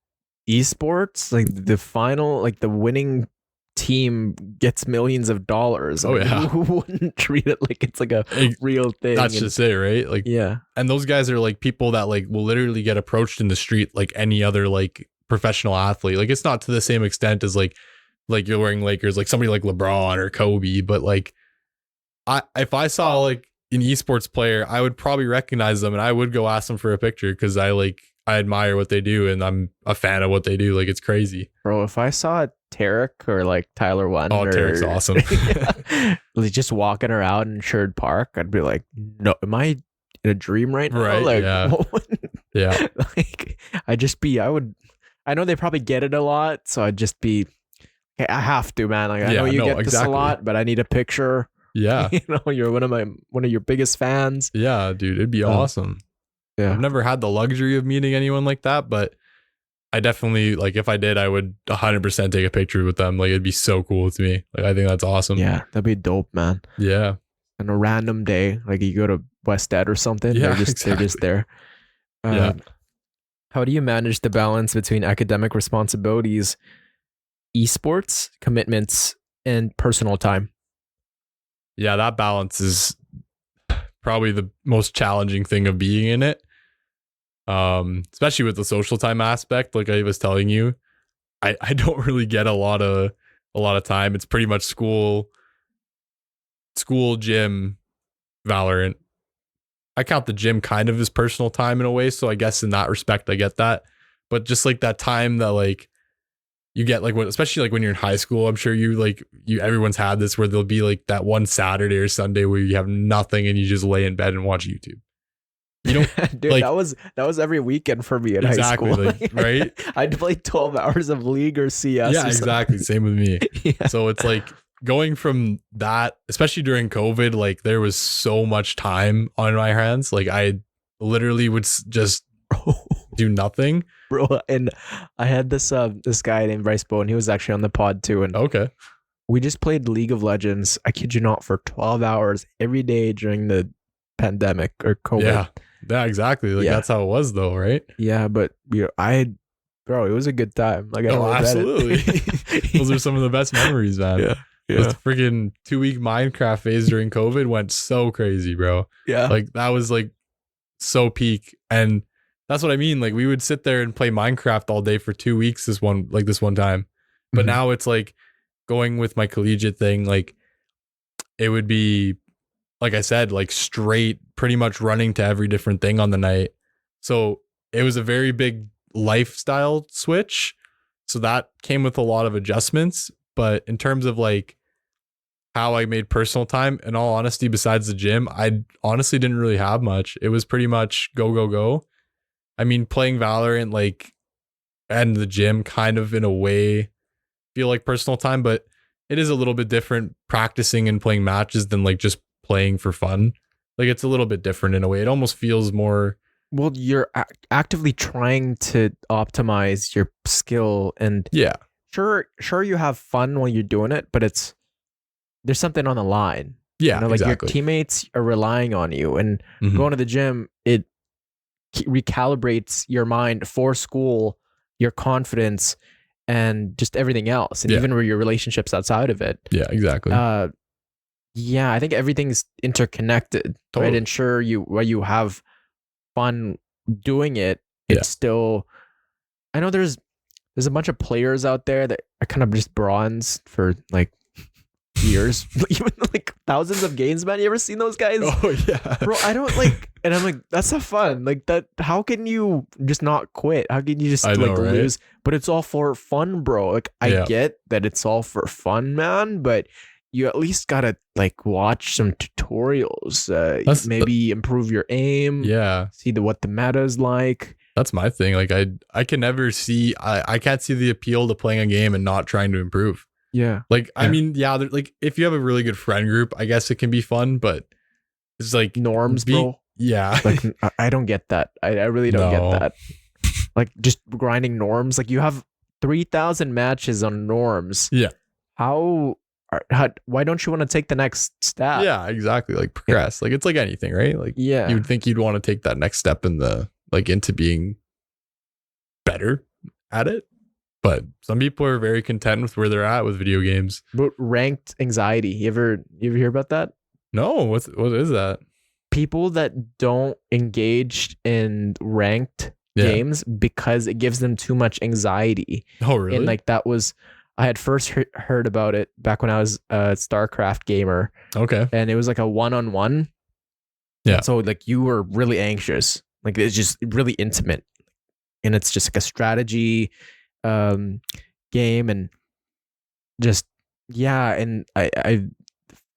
esports, like the final, like the winning team gets millions of dollars. Oh, yeah. Who wouldn't treat it like it's like a real thing? That's just it, right? Like, yeah. And those guys are like people that like will literally get approached in the street like any other like professional athlete. Like it's not to the same extent as like you're wearing Lakers, like somebody like LeBron or Kobe, but like if I saw like an esports player, I would probably recognize them and I would go ask them for a picture because I admire what they do and I'm a fan of what they do. Like it's crazy. Bro, if I saw Tarek or like Tyler One, Tarek's awesome. Like just walking around in Sherwood Park, I'd be like, no, am I in a dream right now? Right. Like, yeah. Yeah. Like I know they probably get it a lot, so I'd just be, okay, I have to, man. Like I know you get this a lot, but I need a picture. Yeah. You know, you're one of your biggest fans. Yeah, dude, it'd be awesome. Yeah. I've never had the luxury of meeting anyone like that, but I definitely, like, if I did, I would 100% take a picture with them. Like, it'd be so cool to me. Like, I think that's awesome. Yeah, that'd be dope, man. Yeah. On a random day, like you go to West Ed or something, yeah, they're just there. Yeah. How do you manage the balance between academic responsibilities, esports commitments, and personal time? Yeah, that balance is probably the most challenging thing of being in it. Especially with the social time aspect, like I was telling you, I don't really get a lot of time. It's pretty much school, gym, Valorant. I count the gym kind of as personal time in a way, so I guess in that respect I get that. But just like that time that like you get, like, when, especially like when you're in high school, I'm sure everyone's had this where there'll be like that one Saturday or Sunday where you have nothing and you just lay in bed and watch YouTube. You don't, dude. like, that was every weekend for me in high exactly, school. like, right? I'd play 12 hours of League or CS. Yeah, or exactly. Same with me. Yeah. So it's like going from that, especially during COVID, like there was so much time on my hands. Like I literally would just do nothing. Bro, and I had this guy named Bryce Bowen. He was actually on the pod too. And okay, we just played League of Legends, I kid you not, for 12 hours every day during the pandemic or COVID. Yeah, exactly. Like that's how it was though, right? Yeah, but bro, it was a good time. Like, absolutely. Those are some of the best memories, man. Yeah. This freaking 2-week Minecraft phase during COVID went so crazy, bro. Yeah. Like that was like so peak. And that's what I mean. Like we would sit there and play Minecraft all day for 2 weeks this one time. But now it's like going with my collegiate thing, like it would be, like I said, like straight, pretty much running to every different thing on the night. So it was a very big lifestyle switch. So that came with a lot of adjustments. But in terms of like how I made personal time, in all honesty, besides the gym, I honestly didn't really have much. It was pretty much go. I mean, playing Valorant, like, and the gym kind of in a way feel like personal time, but it is a little bit different practicing and playing matches than like just playing for fun. Like it's a little bit different in a way. It almost feels more. Well, you're actively trying to optimize your skill, and yeah, sure you have fun while you're doing it, but there's something on the line. Yeah, you know, like exactly. Your teammates are relying on you, and going to the gym, it recalibrates your mind for school, your confidence, and just everything else, and even your relationships outside of it. Yeah, exactly. Yeah, I think everything's interconnected, right? And sure, while you have fun doing it, it's still. I know there's a bunch of players out there that are kind of just bronze for like years, even like thousands of games, man. You ever seen those guys? Oh yeah, bro. I don't like, and I'm like, that's not fun. Like that. How can you just not quit? How can you just lose? But it's all for fun, bro. Like I get that it's all for fun, man. But you at least gotta like watch some tutorials. Maybe improve your aim. Yeah. See what the meta is like. That's my thing. Like I can never see. I can't see the appeal to playing a game and not trying to improve. Yeah. Like I mean, like if you have a really good friend group, I guess it can be fun. But It's like norms, bro. Yeah. Like I don't get that. I really don't No. get that. Like just grinding norms. Like you have 3,000 matches on norms. Yeah. Why don't you want to take the next step? Yeah, exactly. Like progress. Like it's like anything, right? Like Yeah. you would think you'd want to take that next step in the like into being better at it. But some people are very content with where they're at with video games. But ranked anxiety. You ever hear about that? No, what is that? People that don't engage in ranked games because it gives them too much anxiety. Oh, really? And like I had first heard about it back when I was a StarCraft gamer. Okay. And it was like a one-on-one. Yeah. And so like you were really anxious. Like it's just really intimate. And it's just like a strategy game and just and I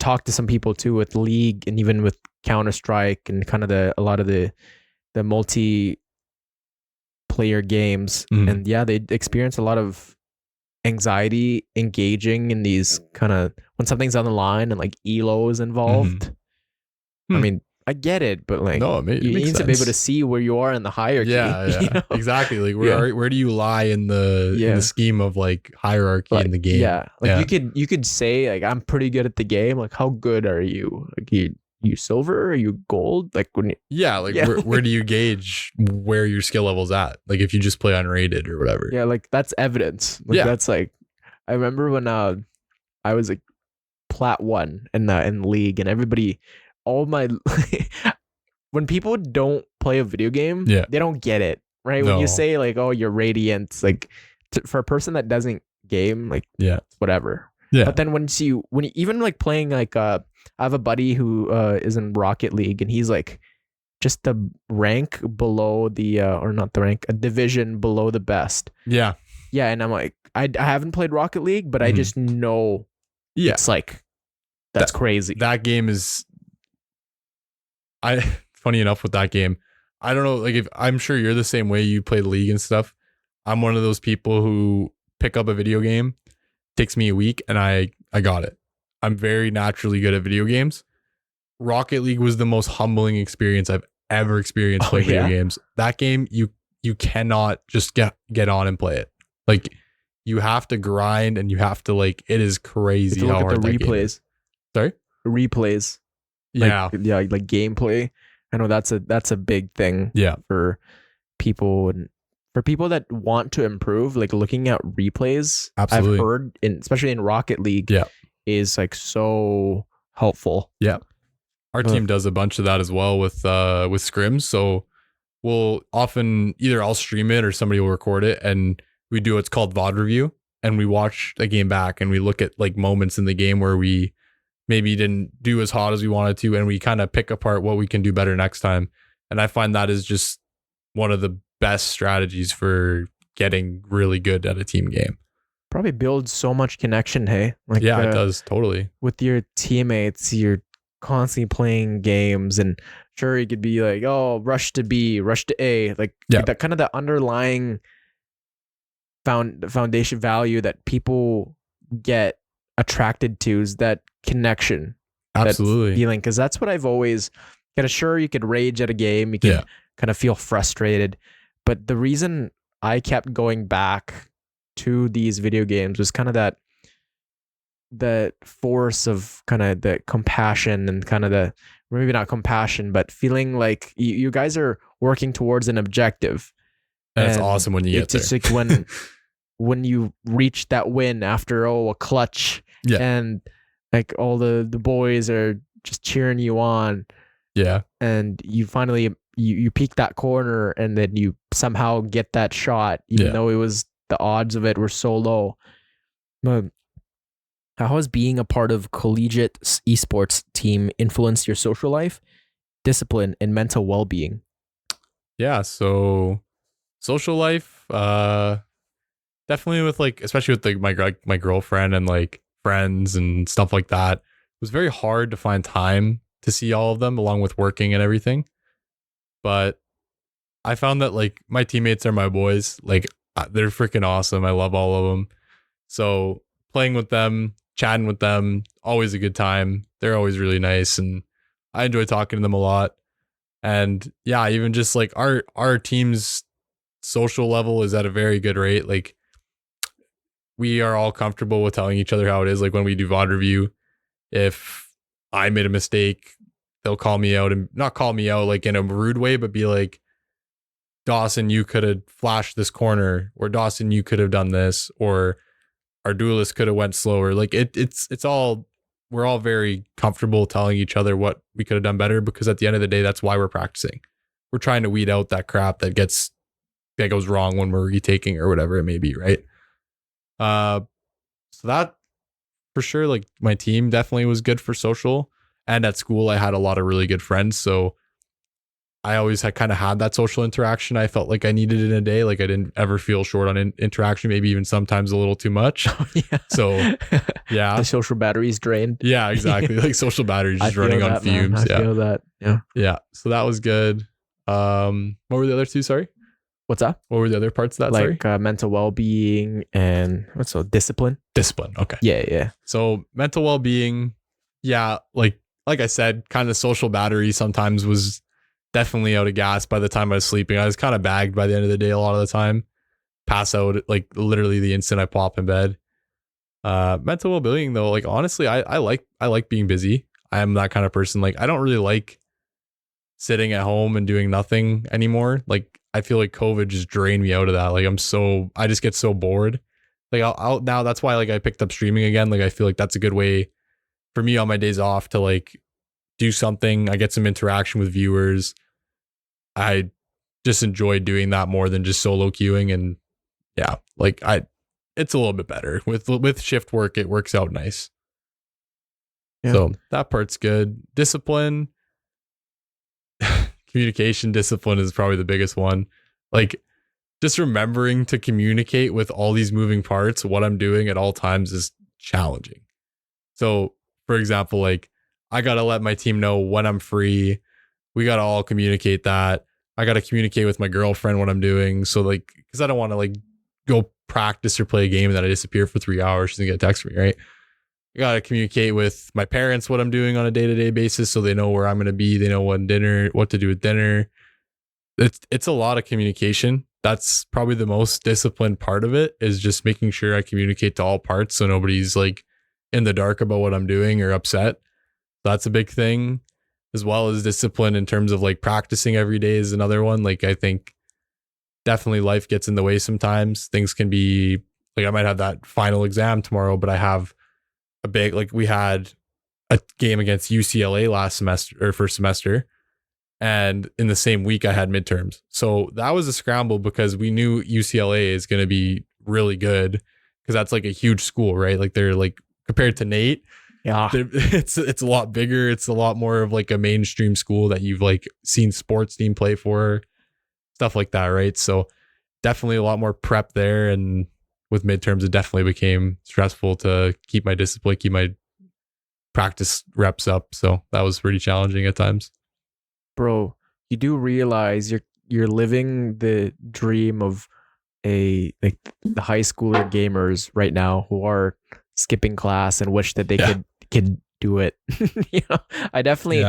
talked to some people too with League and even with Counter-Strike and kind of a lot of the multiplayer games. And they experience a lot of anxiety engaging in these kind of when something's on the line and like elo is involved. I mean, I get it, but like no, it you makes need sense. to be able to see where you are in the hierarchy. Yeah, you know? exactly. Like where do you lie in the scheme of like hierarchy in the game? Yeah, like you could say like I'm pretty good at the game. Like how good are you? Like you silver? Are you gold? Like when where do you gauge where your skill level's at? Like if you just play unrated or whatever. Yeah, like that's evidence. Like that's like I remember when I was like plat 1 in League and everybody when people don't play a video game, they don't get it, right? When you say like, oh, you're radiant, like for a person that doesn't game, like whatever. Yeah. But then when you even like playing like I have a buddy who is in Rocket League and he's like just the rank below the or not the rank, a division below the best. Yeah. Yeah, and I'm like I haven't played Rocket League, but I just know it's like that's crazy. That game is funny enough with that game, I don't know, like if I'm sure you're the same way, you play League and stuff. I'm one of those people who pick up a video game, takes me a week and I got it. I'm very naturally good at video games. Rocket League was the most humbling experience I've ever experienced playing video games. That game, you cannot just get on and play it. Like you have to grind and you have to like, it is crazy how hard that game is. Sorry? Replays. Like gameplay. I know that's a big thing for people and for people that want to improve, like looking at replays. Absolutely. I've heard especially in Rocket League is like so helpful. Yeah. Our team does a bunch of that as well with scrims. So we'll often either I'll stream it or somebody will record it and we do what's called VOD review and we watch the game back and we look at like moments in the game where we maybe didn't do as hot as we wanted to and we kind of pick apart what we can do better next time. And I find that is just one of the best strategies for getting really good at a team game. Probably builds so much connection, hey? Like it does, totally. With your teammates, you're constantly playing games and sure you could be like, oh, rush to B, rush to A. Like that kind of the underlying foundation value that people get attracted to is that connection. Absolutely. That feeling, because that's what I've always got. Sure, you could rage at a game, you can kind of feel frustrated, but the reason I kept going back to these video games was kind of that force of kind of the compassion and kind of the maybe not compassion, but feeling like you guys are working towards an objective. That's awesome when you get there. It's like when you reach that win after a clutch and like all the boys are just cheering you on. Yeah. And you finally you peek that corner and then you somehow get that shot, even though the odds of it were so low. But how has being a part of collegiate esports team influenced your social life, discipline, and mental well-being? Yeah, so social life, definitely with like, especially with like my girlfriend and like friends and stuff like that, it was very hard to find time to see all of them along with working and everything. But I found that like my teammates are my boys. Like they're freaking awesome. I love all of them. So playing with them, chatting with them, always a good time. They're always really nice. And I enjoy talking to them a lot. And yeah, even just like our team's social level is at a very good rate. Like we are all comfortable with telling each other how it is. Like when we do VOD review, if I made a mistake, they'll call me out, and not call me out like in a rude way, but be like, Dawson, you could have flashed this corner, or Dawson, you could have done this, or our duelist could have went slower. Like it's all, we're all very comfortable telling each other what we could have done better, because at the end of the day, that's why we're practicing. We're trying to weed out that crap that goes wrong when we're retaking or whatever it may be, right? So that for sure, like my team definitely was good for social, and at school I had a lot of really good friends, so I always had kind of had that social interaction I felt like I needed in a day. Like I didn't ever feel short on interaction, maybe even sometimes a little too much. Yeah. So yeah, the social battery's drained. Yeah, exactly. Like social batteries just running on fumes. I feel that. Yeah. Yeah. So that was good. What were the other two? Sorry. What's that? What were the other parts of that? Like mental well-being and discipline. Discipline. Okay. Yeah. So mental well-being. Yeah. Like I said, kind of social battery sometimes was definitely out of gas by the time I was sleeping. I was kind of bagged by the end of the day a lot of the time. Pass out like literally the instant I pop in bed. Mental well-being though, like honestly, I like being busy. I am that kind of person. Like I don't really like sitting at home and doing nothing anymore. Like I feel like COVID just drained me out of that. Like I just get so bored. Like I'll now, that's why like I picked up streaming again. Like I feel like that's a good way for me on my days off to like do something. I get some interaction with viewers. I just enjoy doing that more than just solo queuing. And yeah, like it's a little bit better with shift work. It works out nice. Yeah. So that part's good. Discipline, communication discipline is probably the biggest one. Like just remembering to communicate with all these moving parts, what I'm doing at all times is challenging. So for example, like I got to let my team know when I'm free. We got to all communicate that. I got to communicate with my girlfriend what I'm doing. So like, cause I don't want to like go practice or play a game and then I disappear for 3 hours. She's gonna get a text from me, right? I got to communicate with my parents what I'm doing on a day-to-day basis so they know where I'm going to be. They know what to do with dinner. It's a lot of communication. That's probably the most disciplined part of it, is just making sure I communicate to all parts so nobody's like in the dark about what I'm doing or upset. That's a big thing, as well as discipline in terms of like practicing every day is another one. Like I think definitely life gets in the way sometimes. Things can be like, I might have that final exam tomorrow, but I have a big, like we had a game against UCLA last semester or first semester, and in the same week I had midterms. So that was a scramble because we knew UCLA is going to be really good because that's like a huge school, right? Like they're like, compared to NAIT, yeah, it's a lot bigger. It's a lot more of like a mainstream school that you've like seen sports team play for, stuff like that, right? So definitely a lot more prep there. And with midterms, it definitely became stressful to keep my discipline, keep my practice reps up. So that was pretty challenging at times. Bro, you do realize you're living the dream of the high schooler gamers right now who are skipping class and wish that they could do it. You know, I definitely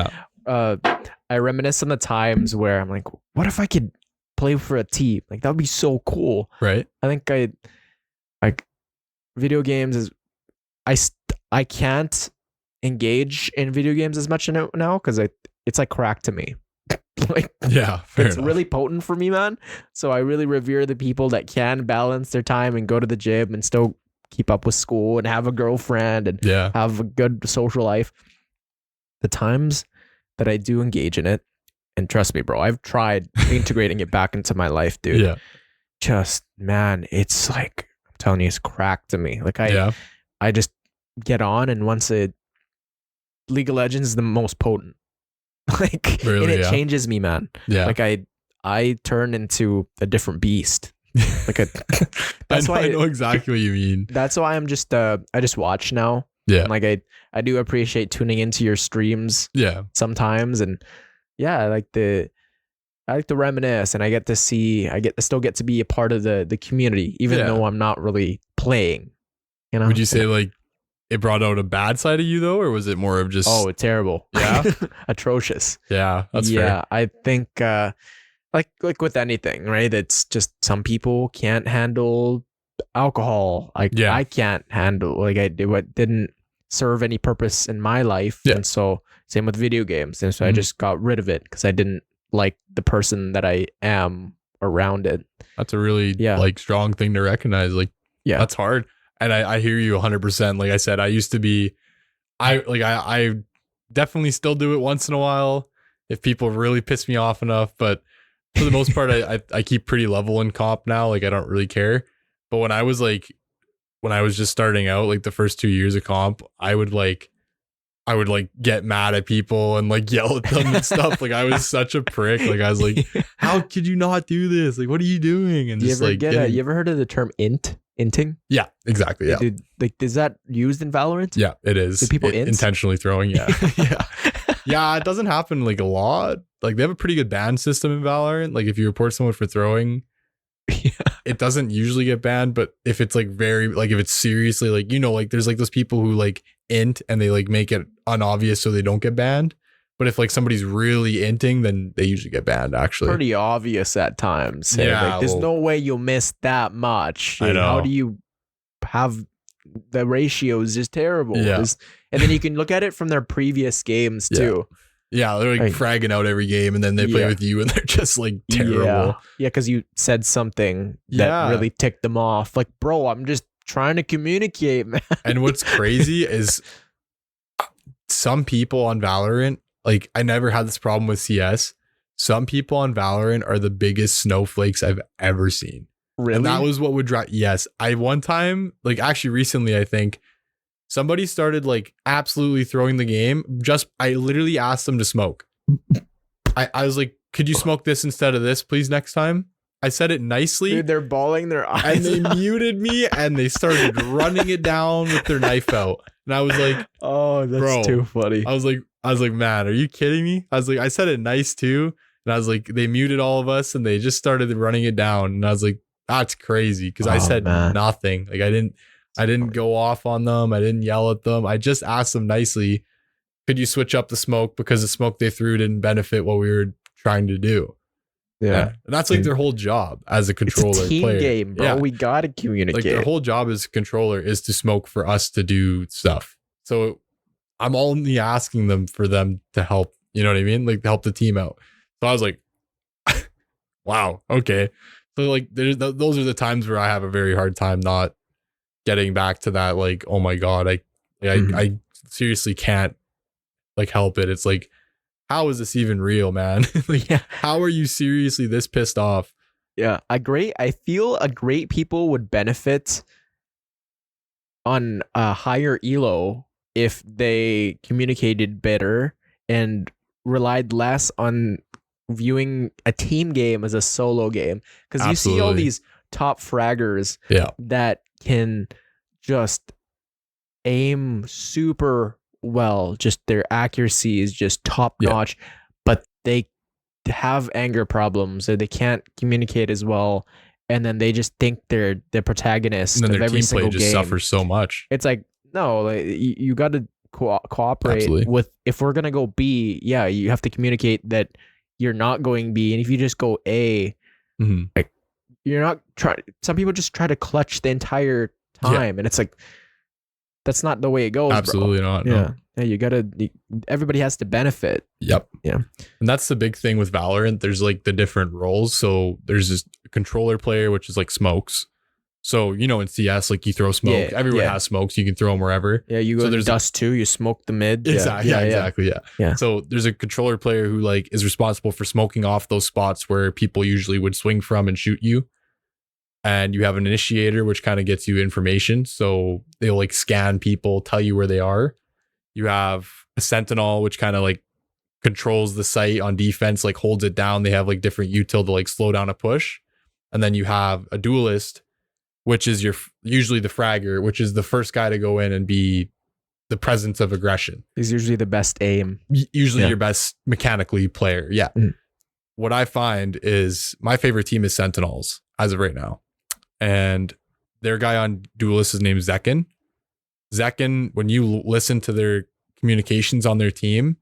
I reminisce on the times where I'm like, what if I could play for a team? Like that would be so cool. Right. I think like video games is I can't engage in video games as much now because it's like crack to me. Like it's really potent for me, man. So I really revere the people that can balance their time and go to the gym and still keep up with school and have a girlfriend and have a good social life. The times that I do engage in it, and trust me, bro, I've tried integrating it back into my life, dude. Yeah. Just, man, it's like, I'm telling you, it's crack to me. Like I just get on, and once League of Legends is the most potent. Like, really, and it changes me, man. Yeah. Like I turn into a different beast. Like I know exactly what you mean. That's why I'm just I just watch now. Yeah. Like I do appreciate tuning into your streams. Yeah. Sometimes, and I like to reminisce, and I still get to be a part of the community, even though I'm not really playing. You know? Would you say like it brought out a bad side of you though, or was it more of just terrible. Yeah. Atrocious. Yeah, that's fair. I think like with anything, right? It's just some people can't handle alcohol. I can't handle, like, it didn't serve any purpose in my life. And so same with video games. And so I just got rid of it because I didn't like the person that I am around it. That's a really like strong thing to recognize. Like, that's hard. And I hear you 100%. Like I said, I used to be, I definitely still do it once in a while if people really piss me off enough. But for the most part, I keep pretty level in comp now. Like, I don't really care. But when I was just starting out, like the first 2 years of comp, I would get mad at people and like yell at them and stuff. Like, I was such a prick. Like, I was like, how could you not do this? Like, what are you doing? And just like, you ever heard of the term inting? Yeah, exactly. Yeah. Is that used in Valorant? Yeah, it is. Do people int? Intentionally throwing? Yeah. Yeah, it doesn't happen like a lot. Like, they have a pretty good ban system in Valorant. Like, if you report someone for throwing, it doesn't usually get banned. But if it's like if it's seriously like, like there's like those people who like int and they like make it unobvious so they don't get banned. But if like somebody's really inting, then they usually get banned, actually. Pretty obvious at times. Yeah, like, there's no way you'll miss that much. I know. How do you have the ratios just terrible? Yeah. And then you can look at it from their previous games too. Yeah, they're like fragging out every game, and then they play with you, and they're just like terrible. Yeah, because you said something that really ticked them off. Like, bro, I'm just trying to communicate, man. And what's crazy is some people on Valorant, like, I never had this problem with CS. Some people on Valorant are the biggest snowflakes I've ever seen. Really? And that was what would drive. Yes. I one time, like, actually recently, I think somebody started like absolutely throwing the game. I literally asked them to smoke. I was like, could you smoke this instead of this, please, next time? I said it nicely. Dude, they're bawling their eyes. And they muted me and they started running it down with their knife out. And I was like, oh, that's too funny. I was like, man, are you kidding me? I was like, I said it nice too. And I was like, they muted all of us and they just started running it down. And I was like, that's crazy. Cause I said nothing. Like, I didn't go off on them. I didn't yell at them. I just asked them nicely, could you switch up the smoke? Because the smoke they threw didn't benefit what we were trying to do. Yeah. And that's like their whole job as a controller. It's a team game, bro. We gotta communicate. Like, their whole job as a controller is to smoke for us to do stuff. So I'm only asking them for them to help, you know what I mean? Like, to help the team out. So I was like, wow, okay. So like, those are the times where I have a very hard time not getting back to that. Like, oh my God, I seriously can't like help it. It's like, how is this even real, man? Like, how are you seriously this pissed off? Yeah, I feel a great people would benefit on a higher elo if they communicated better and relied less on viewing a team game as a solo game. Because you see all these top fraggers that can just aim super well, just their accuracy is just top notch, but they have anger problems or they can't communicate as well, and then they just think they're the protagonist and then of their every team single play just game. suffers so much. It's like, no, like, you got to cooperate with. If we're gonna go B, you have to communicate that you're not going B, and if you just go A, like, you're not trying. Some people just try to clutch the entire time, and it's like, that's not the way it goes. Absolutely not. No. Yeah, you gotta. Everybody has to benefit. Yep. Yeah. And that's the big thing with Valorant. There's like the different roles. So there's this controller player, which is like smokes. So, in CS, like, you throw smoke. Everyone has smokes. You can throw them wherever. Yeah, you go to dust too. You smoke the mid. Exactly. Exactly. Yeah. So there's a controller player who like is responsible for smoking off those spots where people usually would swing from and shoot you. And you have an initiator, which kind of gets you information. So they'll like scan people, tell you where they are. You have a sentinel, which kind of like controls the site on defense, like holds it down. They have like different util to like slow down a push. And then you have a duelist, which is usually the fragger, which is the first guy to go in and be the presence of aggression. He's usually the best aim. Usually your best mechanically player. Yeah. What I find is my favorite team is Sentinels as of right now. And their guy on Duelist is named Zekin. Zekin, when you listen to their communications on their team,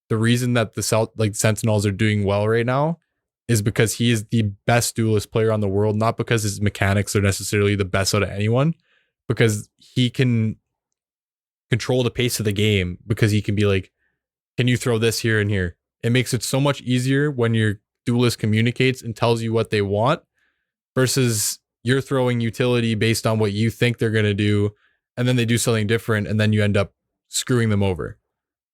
the reason that the Sentinels are doing well right now is because he is the best duelist player on the world, not because his mechanics are necessarily the best out of anyone, because he can control the pace of the game, because he can be like, can you throw this here and here? It makes it so much easier when your duelist communicates and tells you what they want versus you're throwing utility based on what you think they're going to do, and then they do something different, and then you end up screwing them over.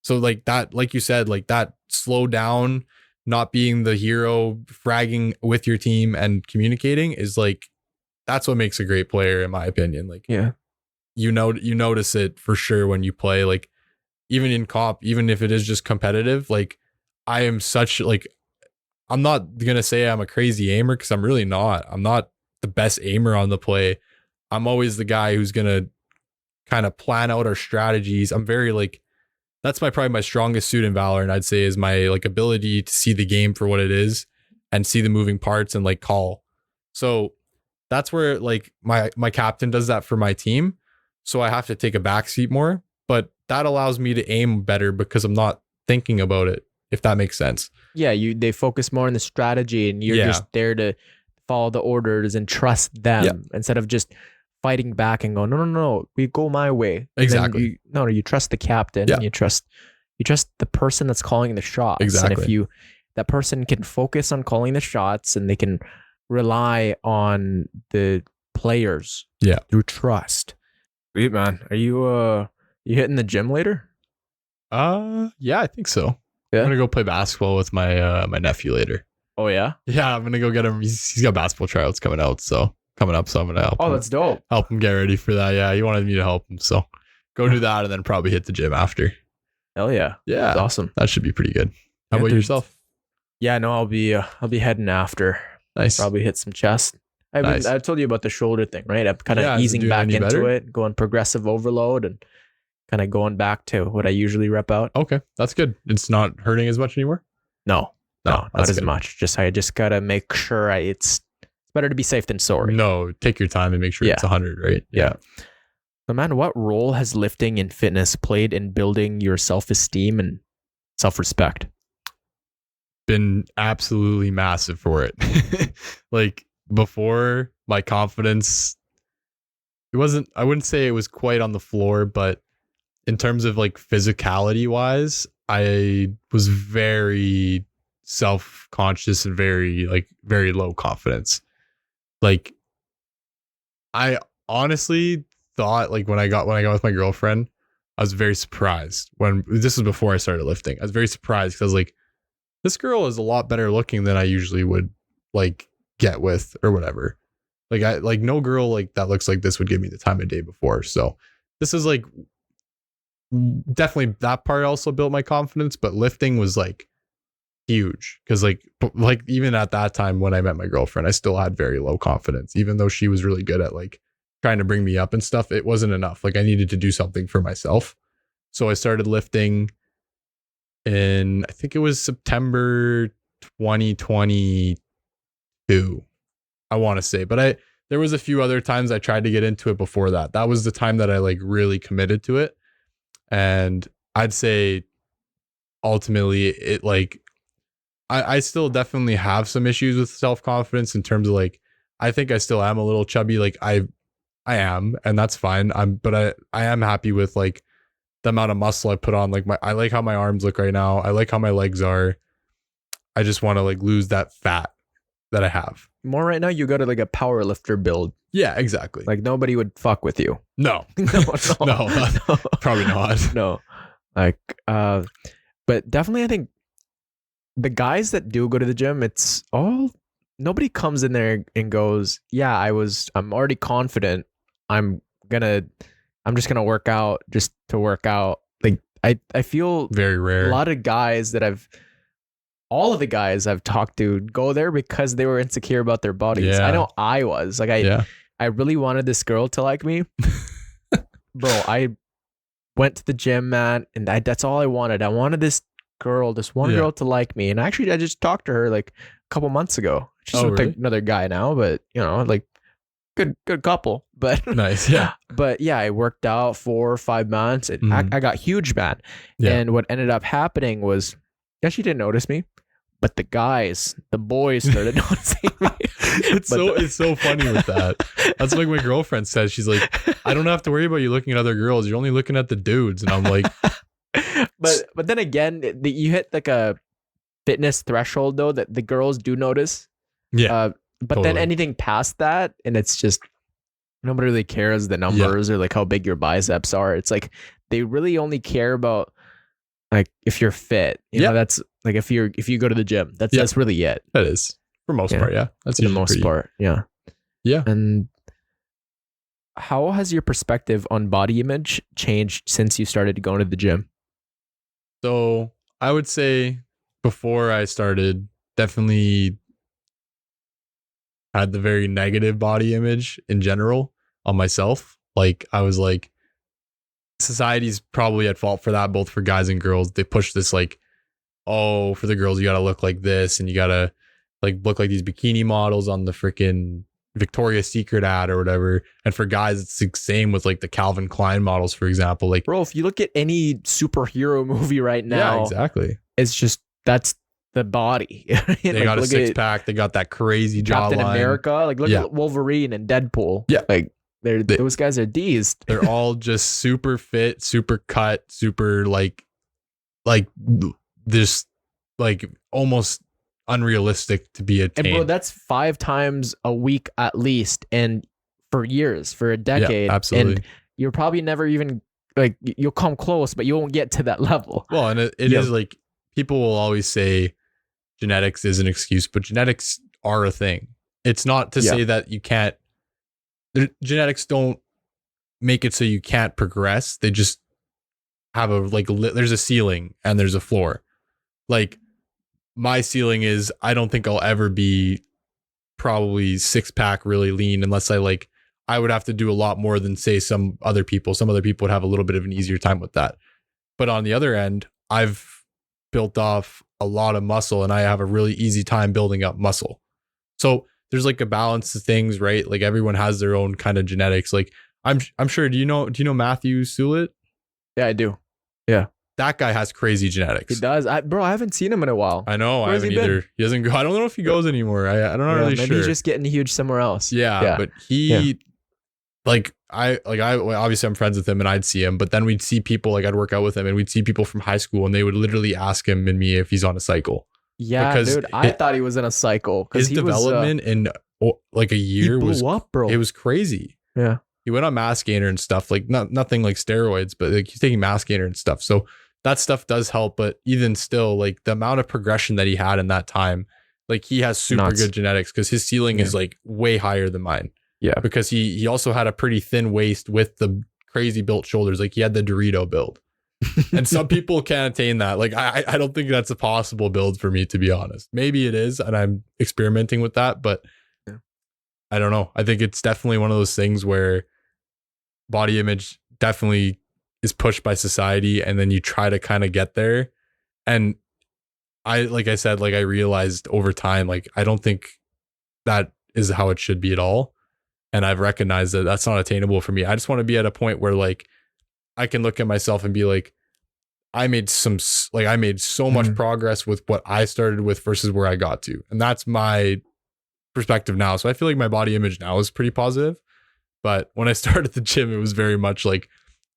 So like that, like you said, like that slow down, not being the hero, fragging with your team and communicating is like, that's what makes a great player, in my opinion. Like, Yeah. you notice it for sure when you play, like even in comp, even if it is just competitive, like I am such like, I'm not going to say I'm a crazy aimer because I'm really not. I'm not the best aimer on the play. I'm always the guy who's going to kind of plan out our strategies. I'm very like, that's probably my strongest suit in Valorant, I'd say, is my like ability to see the game for what it is and see the moving parts and like call. So that's where like my captain does that for my team. So I have to take a backseat more, but that allows me to aim better because I'm not thinking about it, if that makes sense. Yeah, they focus more on the strategy, and you're just there to follow the orders and trust them instead of just fighting back and going, no, we go my way. Exactly. You trust the captain. And you trust the person that's calling the shots. Exactly. And if that person can focus on calling the shots, and they can rely on the players through trust. Sweet, man. Are you hitting the gym later? Yeah, I think so. Yeah? I'm gonna go play basketball with my my nephew later. Oh yeah? Yeah, I'm gonna go get him. He's got basketball tryouts coming up, so I'm gonna help him. That's dope. Help him get ready for that. Yeah, he wanted me to help him, so go do that and then probably hit the gym after. Hell yeah. Yeah, that's awesome. That should be pretty good. How about yourself? Yeah, no, I'll be heading after. Nice. Probably hit some chest. I told you about the shoulder thing, right? I'm kind of easing back into better? it, going progressive overload, and kind of going back to what I usually rep out. Okay, that's good. It's not hurting as much anymore? No, not as much. I just gotta make sure it's better to be safe than sorry. No, take your time and make sure it's 100, right? Yeah. So man, what role has lifting and fitness played in building your self-esteem and self-respect? Been absolutely massive for it. Like before, my confidence, I wouldn't say it was quite on the floor, but in terms of like physicality wise, I was very self-conscious and very low confidence. Like I honestly thought, like when I got with my girlfriend, I was very surprised when this was before I started lifting. I was very surprised because I was like, this girl is a lot better looking than I usually would like get with or whatever. Like no girl like that looks like this would give me the time of day before. So this is like definitely that part also built my confidence, but lifting was like huge because like even at that time when I met my girlfriend, I still had very low confidence, even though she was really good at like trying to bring me up and stuff. It wasn't enough. Like I needed to do something for myself. So I started lifting in, I think it was September 2022, I want to say, but there was a few other times I tried to get into it before that. That was the time that I like really committed to it. And I'd say ultimately it like, I still definitely have some issues with self-confidence in terms of like, I think I still am a little chubby. Like I am, and that's fine. But I am happy with like the amount of muscle I put on. Like I like how my arms look right now. I like how my legs are. I just want to like lose that fat that I have. More right now, you got like a power lifter build. Yeah, exactly. Like nobody would fuck with you. No, no, probably not. No, like, but definitely, I think the guys that do go to the gym, it's all, nobody comes in there and goes, yeah, I'm already confident. I'm just gonna work out just to work out. Like I feel very rare. A lot of guys all of the guys I've talked to go there because they were insecure about their bodies. Yeah. I know I was like, I really wanted this girl to like me. Bro, I went to the gym, man, and that's all I wanted. I wanted this one girl to like me. And actually, I just talked to her like a couple months ago. She's with really? another guy now, but you know, like good couple, but Nice. Yeah. but yeah, I worked out 4 or 5 months. I got huge, man. Yeah. And what ended up happening was, yeah, she didn't notice me, but the boys started noticing me. It's so funny with that. That's like my girlfriend says. She's like, I don't have to worry about you looking at other girls. You're only looking at the dudes. And I'm like, but then again, you hit like a fitness threshold though that the girls do notice. yeah. But Totally. then anything past that, and it's just nobody really cares the numbers or like how big your biceps are. It's like they really only care about like if you're fit. You know, that's like if you go to the gym. That's really it. That is for most part. Yeah. That's For the most part. Yeah. Yeah. And how has your perspective on body image changed since you started going to the gym? So I would say before I started, definitely had the very negative body image in general on myself. Like I was like, society's probably at fault for that, both for guys and girls. They push this like, oh, for the girls, you got to look like this and you got to like look like these bikini models on the freaking Victoria's Secret ad or whatever. And for guys, it's the same with like the Calvin Klein models, for example. Like, bro, if you look at any superhero movie right now, yeah, exactly. It's just that's the body. They like, got a look six at pack. They got that crazy Captain jawline. America. Like look at Wolverine and Deadpool. Yeah. Like those guys are D's. They're all just super fit, super cut, super like this, like almost unrealistic to be attained. And bro, that's 5 times a week at least, and for years, for a decade. Yeah, absolutely. And you're probably never even like you'll come close, but you won't get to that level. Well, and it is like people will always say genetics is an excuse, but genetics are a thing. It's not to say that you can't. Genetics don't make it so you can't progress. They just have a there's a ceiling and there's a floor. Like my ceiling is I don't think I'll ever be probably 6-pack really lean unless I would have to do a lot more than say some other people. Some other people would have a little bit of an easier time with that. But on the other end, I've built off a lot of muscle and I have a really easy time building up muscle. So there's like a balance to things, right? Like everyone has their own kind of genetics. Like I'm sure, do you know Matthew Sulit? Yeah, I do. Yeah. That guy has crazy genetics. He does. Bro, I haven't seen him in a while. I know. Where I has haven't he been? either. He doesn't go. I don't know if he goes anymore. I'm not really maybe sure. he's just getting huge somewhere else. Yeah. But he obviously I'm friends with him and I'd see him, but then we'd see people I'd work out with him and we'd see people from high school and they would literally ask him and me if he's on a cycle. Yeah, because dude, I thought he was in a cycle. His development in like a year was up, bro. It was crazy. Yeah. He went on mass gainer and stuff, like nothing like steroids, but like he's taking mass gainer and stuff. So that stuff does help. But even still, like the amount of progression that he had in that time, like he has super good genetics because his ceiling is like way higher than mine. Yeah. Because he also had a pretty thin waist with the crazy built shoulders. Like he had the Dorito build. And some people can't attain that. Like I don't think that's a possible build for me, to be honest. Maybe it is, and I'm experimenting with that, but I don't know. I think it's definitely one of those things where body image definitely is pushed by society, and then you try to kind of get there. And I realized over time, like I don't think that is how it should be at all. And I've recognized that that's not attainable for me. I just want to be at a point where like I can look at myself and be like, I made so much progress with what I started with versus where I got to. And that's my perspective now. So I feel like my body image now is pretty positive. But when I started the gym, it was very much like,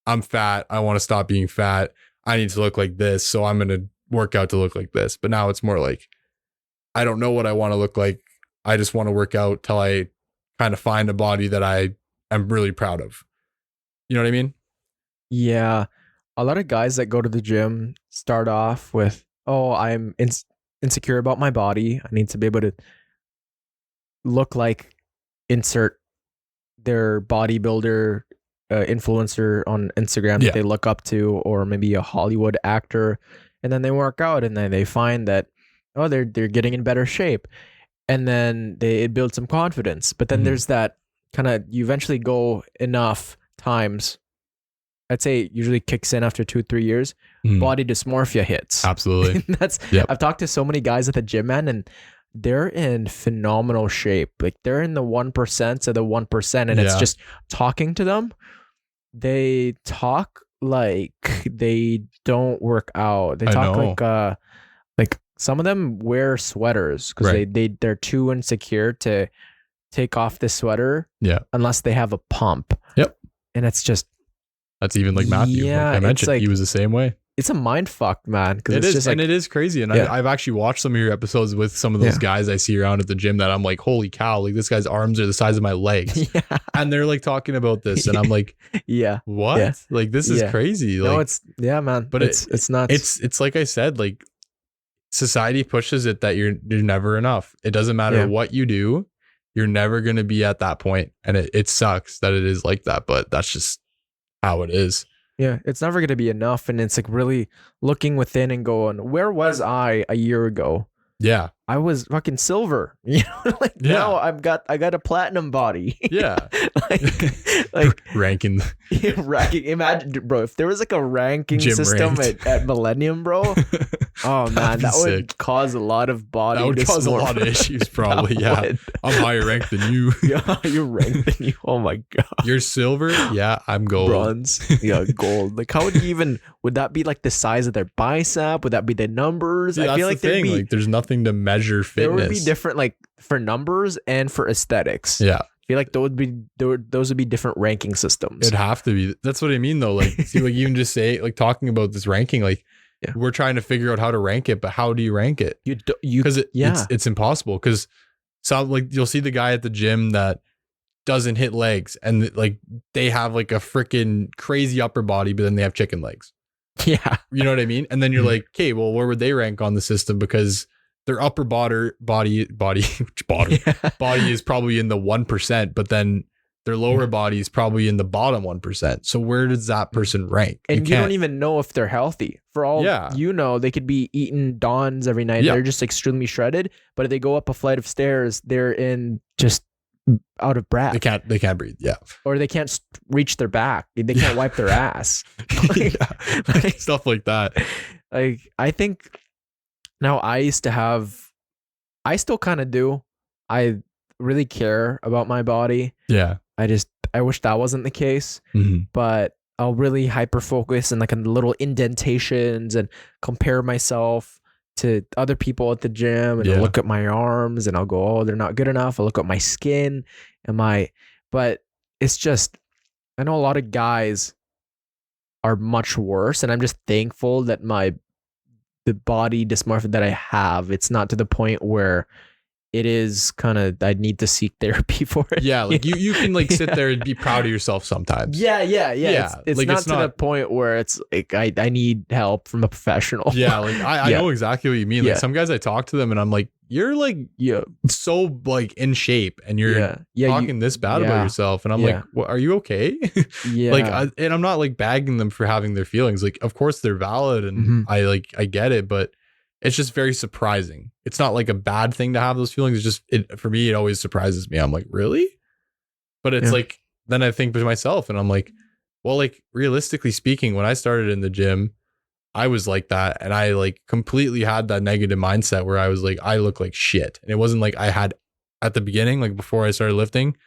I'm fat. I want to stop being fat. I need to look like this. So I'm going to work out to look like this. But now it's more like, I don't know what I want to look like. I just want to work out till I kind of find a body that I am really proud of. You know what I mean? Yeah. A lot of guys that go to the gym start off with, oh, I'm insecure about my body. I need to be able to look like insert their bodybuilder influencer on Instagram that they look up to, or maybe a Hollywood actor. And then they work out and then they find that, oh, they're getting in better shape. And then it builds some confidence. But then there's that kind of, you eventually go enough times, I'd say it usually kicks in after 2-3 years, body dysmorphia hits. Absolutely. I've talked to so many guys at the gym, man, and they're in phenomenal shape. Like they're in the 1% of the 1%, and it's just talking to them. They talk like they don't work out. They talk like some of them wear sweaters because they're too insecure to take off the sweater unless they have a pump. Yep. And it's just, that's even like Matthew. Yeah, like I mentioned, he was the same way. It's a mind fuck, man. Because it it's is, just like, and it is crazy. And I've actually watched some of your episodes with some of those guys I see around at the gym that I'm like, holy cow, like this guy's arms are the size of my legs. And they're like talking about this, and I'm like, what? Yeah. Like this is crazy. Like, no, it's man. But it's not. It's like I said, like society pushes it that you're never enough. It doesn't matter what you do, you're never gonna be at that point. And it sucks that it is like that, but that's just how it is. Yeah, it's never going to be enough. And it's like really looking within and going, where was I a year ago? Yeah. I was fucking silver. You know, like now I got a platinum body. Yeah. like ranking. Imagine, bro, if there was like a ranking gym system at Millennium, bro. Oh man, that would sick. Cause a lot of body. That would cause a lot of issues, probably. Yeah. I'm higher ranked than you. Yeah, you're ranked than you. Oh my god. You're silver? Yeah, I'm gold. Bronze. Yeah, gold. Like how would you even, would that be like the size of their bicep? Would that be the numbers? Yeah, I feel like like there's nothing to measure fitness. There would be different, like for numbers and for aesthetics. Yeah. I feel like those would be different ranking systems. It'd have to be. That's what I mean though. Like, see, like even just say, like talking about this ranking, like we're trying to figure out how to rank it, but how do you rank it? Because it's impossible. Because like you'll see the guy at the gym that doesn't hit legs, and like they have like a freaking crazy upper body, but then they have chicken legs. Yeah. You know what I mean? And then you're like, okay, well, where would they rank on the system? Because their upper body is probably in the 1%, but then their lower body is probably in the bottom 1%. So where does that person rank? And you don't even know if they're healthy. For all you know, they could be eating Dons every night. They're just extremely shredded. But if they go up a flight of stairs, they're in just out of breath. They can't breathe. Yeah. Or they can't reach their back. They can't wipe their ass. Like, stuff like that. Like I think now I still kind of do. I really care about my body. Yeah. I wish that wasn't the case, but I'll really hyper focus and like on little indentations and compare myself to other people at the gym, and I'll look at my arms and I'll go, oh, they're not good enough. I'll look at my skin but it's just, I know a lot of guys are much worse, and I'm just thankful that the body dysmorphia that I have, it's not to the point where it is kind of, I need to seek therapy for it. Yeah, like you can like sit there and be proud of yourself sometimes. Yeah. It's like, not to the point where it's like I need help from a professional. Yeah, like I know exactly what you mean. Like some guys, I talk to them and I'm like, you're like so like in shape, and you're talking this bad about yourself, and I'm like, well, are you okay? Like, and I'm not like bagging them for having their feelings. Like, of course they're valid, and I get it, but it's just very surprising. It's not like a bad thing to have those feelings. It's just, for me, it always surprises me. I'm like, really? But it's like, then I think to myself and I'm like, well, like realistically speaking, when I started in the gym, I was like that. And I like completely had that negative mindset where I was like, I look like shit. And it wasn't like I had at the beginning, like before I started lifting,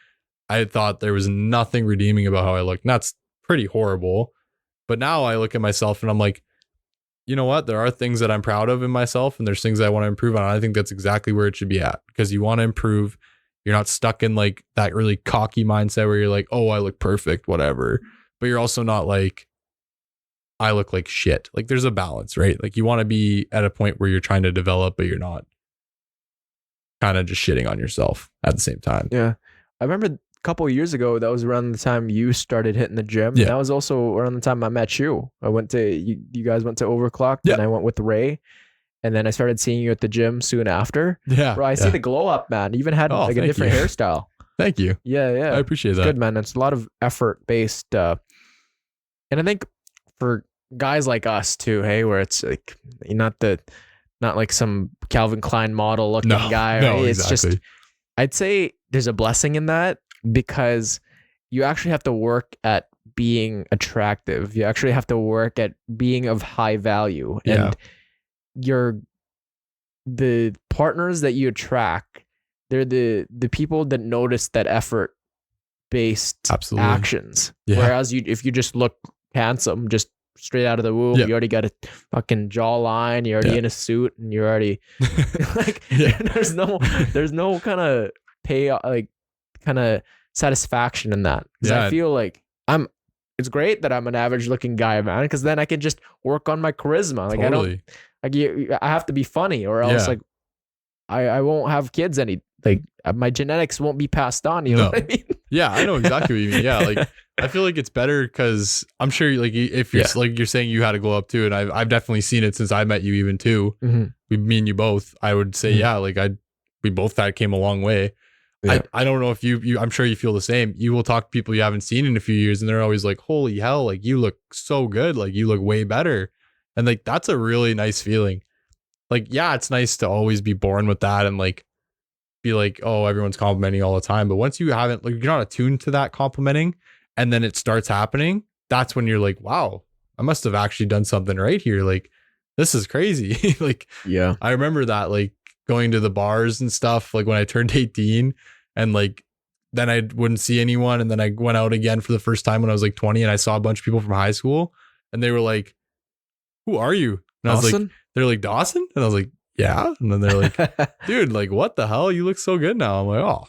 I had thought there was nothing redeeming about how I looked. And that's pretty horrible. But now I look at myself and I'm like, you know what? There are things that I'm proud of in myself, and there's things I want to improve on. I think that's exactly where it should be at, because you want to improve. You're not stuck in like that really cocky mindset where you're like, oh, I look perfect, whatever. But you're also not like, I look like shit. Like there's a balance, right? Like you want to be at a point where you're trying to develop, but you're not kind of just shitting on yourself at the same time. Yeah. I remember couple of years ago, that was around the time you started hitting the gym. Yeah. And that was also around the time I met you. I went to you guys went to Overclock, and I went with Ray, and then I started seeing you at the gym soon after. Yeah, bro, I see the glow up, man. You even had like a different hairstyle. Thank you. Yeah, I appreciate that. Good, man. It's a lot of effort based, and I think for guys like us too, hey, where it's like not like some Calvin Klein model looking guy. No, right? It's exactly. just, I'd say there's a blessing in that, because you actually have to work at being attractive. You actually have to work at being of high value, and you're the partners that you attract, they're the people that notice that effort based Absolutely. actions. Yeah. Whereas if you just look handsome, just straight out of the womb, Yep. you already got a fucking jawline, you're already in a suit, and you're already like there's no kind of pay, like kind of satisfaction in that. Because I feel like it's great that I'm an average looking guy, man, because then I can just work on my charisma. Like Totally. I have to be funny, or else like I won't have kids my genetics won't be passed on. You know what I mean? Yeah, I know exactly what you mean. Yeah, like I feel like it's better because I'm sure, like, if you're like you're saying you had to glow up too, and I've definitely seen it since I met you even too. Mm-hmm. Me and you both. I would say like we both came a long way. Yeah. I don't know if you I'm sure you feel the same. You will talk to people you haven't seen in a few years, and they're always like, "Holy hell! Like you look so good. Like you look way better." And like that's a really nice feeling. Like, yeah, it's nice to always be born with that and like be like, oh, everyone's complimenting all the time. But once you haven't, like, you're not attuned to that complimenting, and then it starts happening, that's when you're like, wow, I must have actually done something right here. Like, this is crazy. Like, yeah, I remember that, like, going to the bars and stuff, like when I turned 18, and like, then I wouldn't see anyone. And then I went out again for the first time when I was like 20, and I saw a bunch of people from high school, and they were like, who are you? And I was like, they're like, Dawson? And I was like, yeah. And then they're like, dude, like, what the hell? You look so good now. I'm like, oh,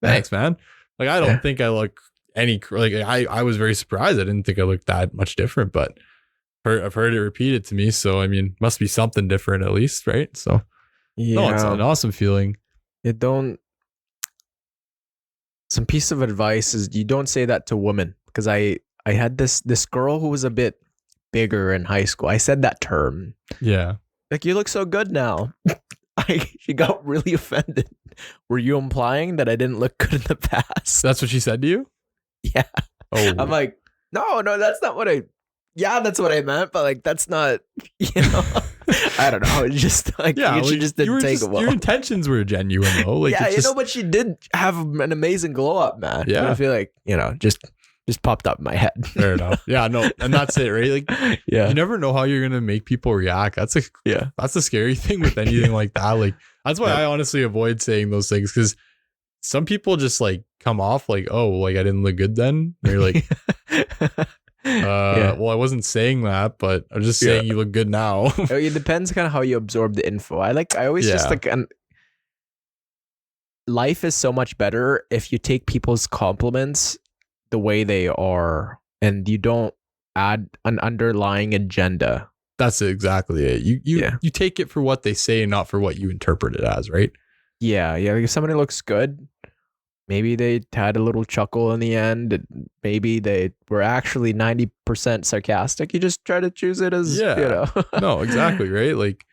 thanks, man. Like, I don't think I look I was very surprised. I didn't think I looked that much different, but I've heard it repeated to me. So, I mean, must be something different at least, right? So, no, it's an awesome feeling. Some piece of advice is you don't say that to women, because I had this girl who was a bit bigger in high school. I said that term. Yeah. Like, you look so good now. She got really offended. Were you implying that I didn't look good in the past? That's what she said to you? Yeah. Oh. I'm like, no, that's not what that's what I meant, but like, that's not, I don't know. It's just like, she just didn't take it well. Your intentions were genuine though. Like, but she did have an amazing glow up, man. Yeah. And I feel like, just popped up in my head. Fair enough. Yeah, no, and that's it, right? Like, you never know how you're gonna make people react. That's the scary thing with anything like that. Like, that's why I honestly avoid saying those things, because some people just like come off like, oh, like I didn't look good then. And you're like, well, I wasn't saying that, but I'm just saying you look good now. It depends kind of how you absorb the info. I always just like, life is so much better if you take people's compliments the way they are, and you don't add an underlying agenda. That's exactly it. You take it for what they say and not for what you interpret it as, right? Yeah. Like if somebody looks good, maybe they had a little chuckle in the end. Maybe they were actually 90% sarcastic. You just try to choose it as, No, exactly, right? Like,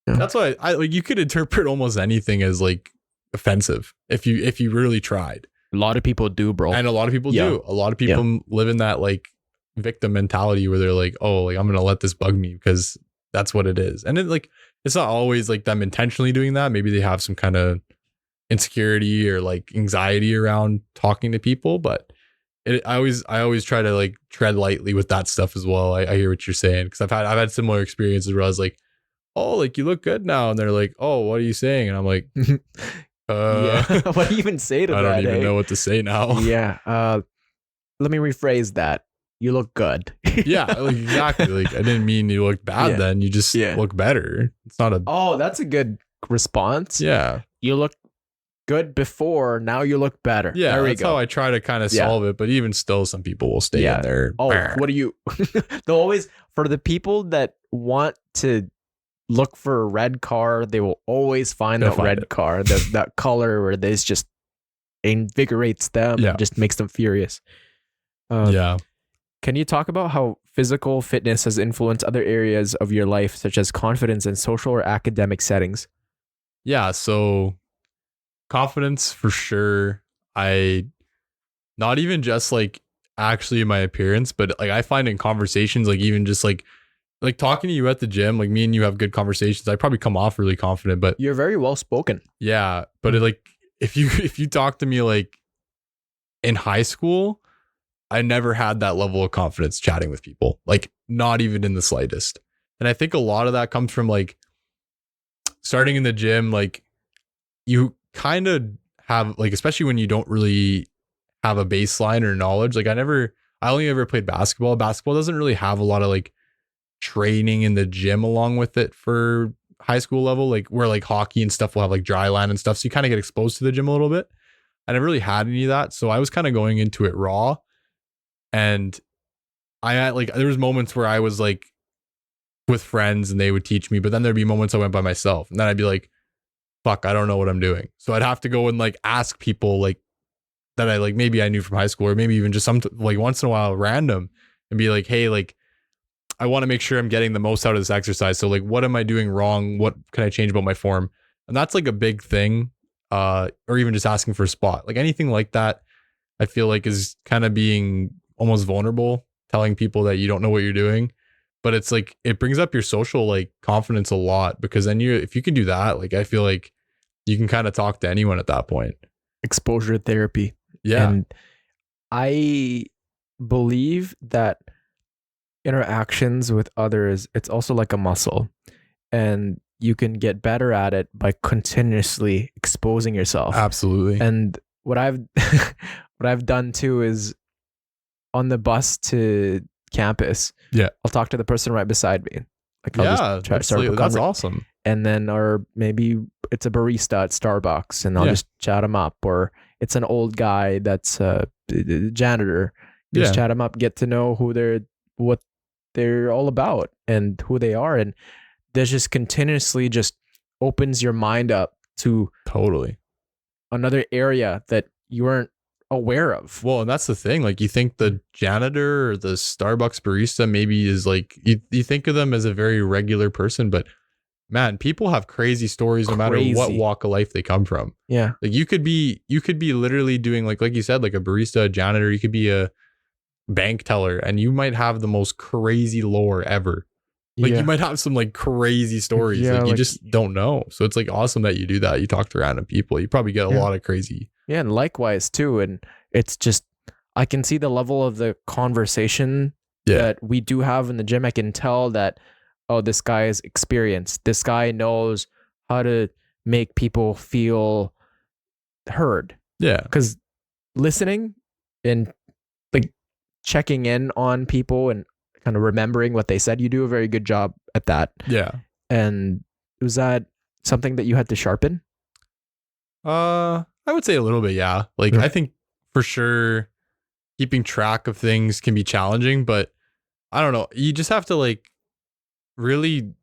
that's why I like, you could interpret almost anything as like offensive if you really tried. A lot of people do, bro. And a lot of people do. A lot of people live in that like victim mentality where they're like, oh, like I'm going to let this bug me because that's what it is. And it's not always like them intentionally doing that. Maybe they have some kind of insecurity or like anxiety around talking to people, but I always try to like tread lightly with that stuff as well. I hear what you're saying, because I've had similar experiences where I was like, oh, like you look good now. And they're like, oh, what are you saying? And I'm like, what do you even say to that? I don't even know what to say now. Yeah. Let me rephrase that. You look good. Yeah, like, exactly. Like, I didn't mean you looked bad then. You just look better. It's not a... Oh, that's a good response. Yeah. You look good before, now you look better. Yeah, there we that's go. how I try to kind of solve it. But even still, some people will stay in there. Oh, what do you... They'll always... For the people that want to look for a red car, they will always find that red car, that color where this just invigorates them and just makes them furious. Can you talk about how physical fitness has influenced other areas of your life, such as confidence in social or academic settings? Yeah, so confidence for sure. Not even just like actually in my appearance, but like I find in conversations, like even just like talking to you at the gym, like me and you have good conversations. I probably come off really confident, but you're very well spoken. Yeah, but if you talk to me like in high school, I never had that level of confidence chatting with people, like not even in the slightest. And I think a lot of that comes from like starting in the gym, like you kind of have like, especially when you don't really have a baseline or knowledge. Like I only ever played basketball. Basketball doesn't really have a lot of like training in the gym along with it for high school level, like where like hockey and stuff will have like dry land and stuff. So you kind of get exposed to the gym a little bit. I never really had any of that. So I was kind of going into it raw. And I had like, there was moments where I was like with friends and they would teach me, but then there'd be moments I went by myself and then I'd be like, fuck, I don't know what I'm doing. So I'd have to go and like ask people like that I like, maybe I knew from high school or maybe even just some like once in a while random and be like, hey, like, I want to make sure I'm getting the most out of this exercise. So like, what am I doing wrong? What can I change about my form? And that's like a big thing. Or even just asking for a spot, like anything like that, I feel like is kind of being almost vulnerable, telling people that you don't know what you're doing. But it's like, it brings up your social like confidence a lot, because then if you can do that, like, I feel like you can kind of talk to anyone at that point. Exposure therapy. Yeah. And I believe that interactions with others, it's also like a muscle, and you can get better at it by continuously exposing yourself. Absolutely. And what I've done too is on the bus to campus, I'll talk to the person right beside me. Like I'll just try to start that's awesome. And then, or maybe it's a barista at Starbucks and I'll just chat him up, or it's an old guy that's a janitor. Just chat him up, get to know what they're all about and who they are. And this just continuously just opens your mind up to totally another area that you weren't aware of. Well, and that's the thing. Like, you think the janitor or the Starbucks barista maybe is like, you think of them as a very regular person, but man, people have crazy stories no matter what walk of life they come from. Yeah. Like you could be literally doing like you said, like a barista, a janitor, you could be a bank teller, and you might have the most crazy lore ever. Like you might have some like crazy stories. Like you just don't know. So it's like awesome that you do that. You talk to random people. You probably get a lot of crazy. Yeah. And likewise too. And it's just, I can see the level of the conversation that we do have in the gym. I can tell that, oh, this guy is experienced. This guy knows how to make people feel heard. Yeah. Because listening and like checking in on people and kind of remembering what they said, you do a very good job at that. Yeah. And was that something that you had to sharpen? I would say a little bit, yeah. Like I think for sure keeping track of things can be challenging, but I don't know. You just have to like you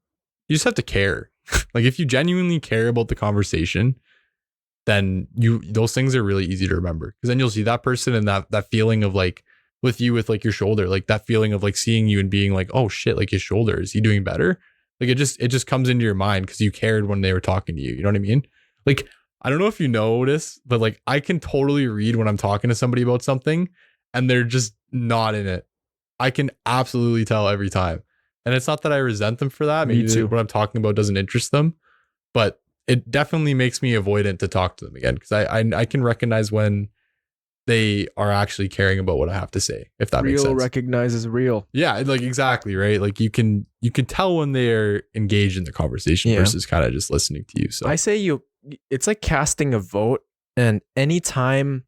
just have to care. Like if you genuinely care about the conversation, then those things are really easy to remember, because then you'll see that person and that feeling of like with like your shoulder, like that feeling of like seeing you and being like, oh shit, like his shoulder, is he doing better? Like it just comes into your mind because you cared when they were talking to you. You know what I mean? Like, I don't know if you notice, but like I can totally read when I'm talking to somebody about something and they're just not in it. I can absolutely tell every time. And it's not that I resent them for that. Maybe what I'm talking about doesn't interest them, but it definitely makes me avoidant to talk to them again, because I can recognize when they are actually caring about what I have to say, if that makes sense. Real recognizes real. Yeah, like exactly, right? Like you can tell when they're engaged in the conversation versus kind of just listening to you. So I say it's like casting a vote, and anytime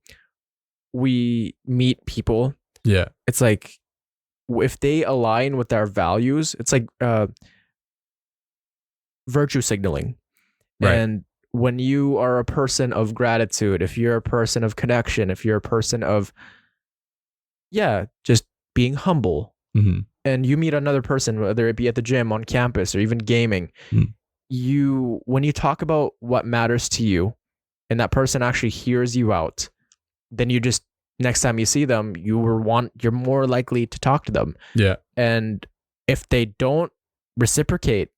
we meet people, it's like if they align with our values, it's like virtue signaling. Right. And when you are a person of gratitude, if you're a person of connection, if you're a person of, just being humble, and you meet another person, whether it be at the gym, on campus, or even gaming, when you talk about what matters to you and that person actually hears you out, then you just, next time you see them, you're more likely to talk to them. Yeah. And if they don't reciprocate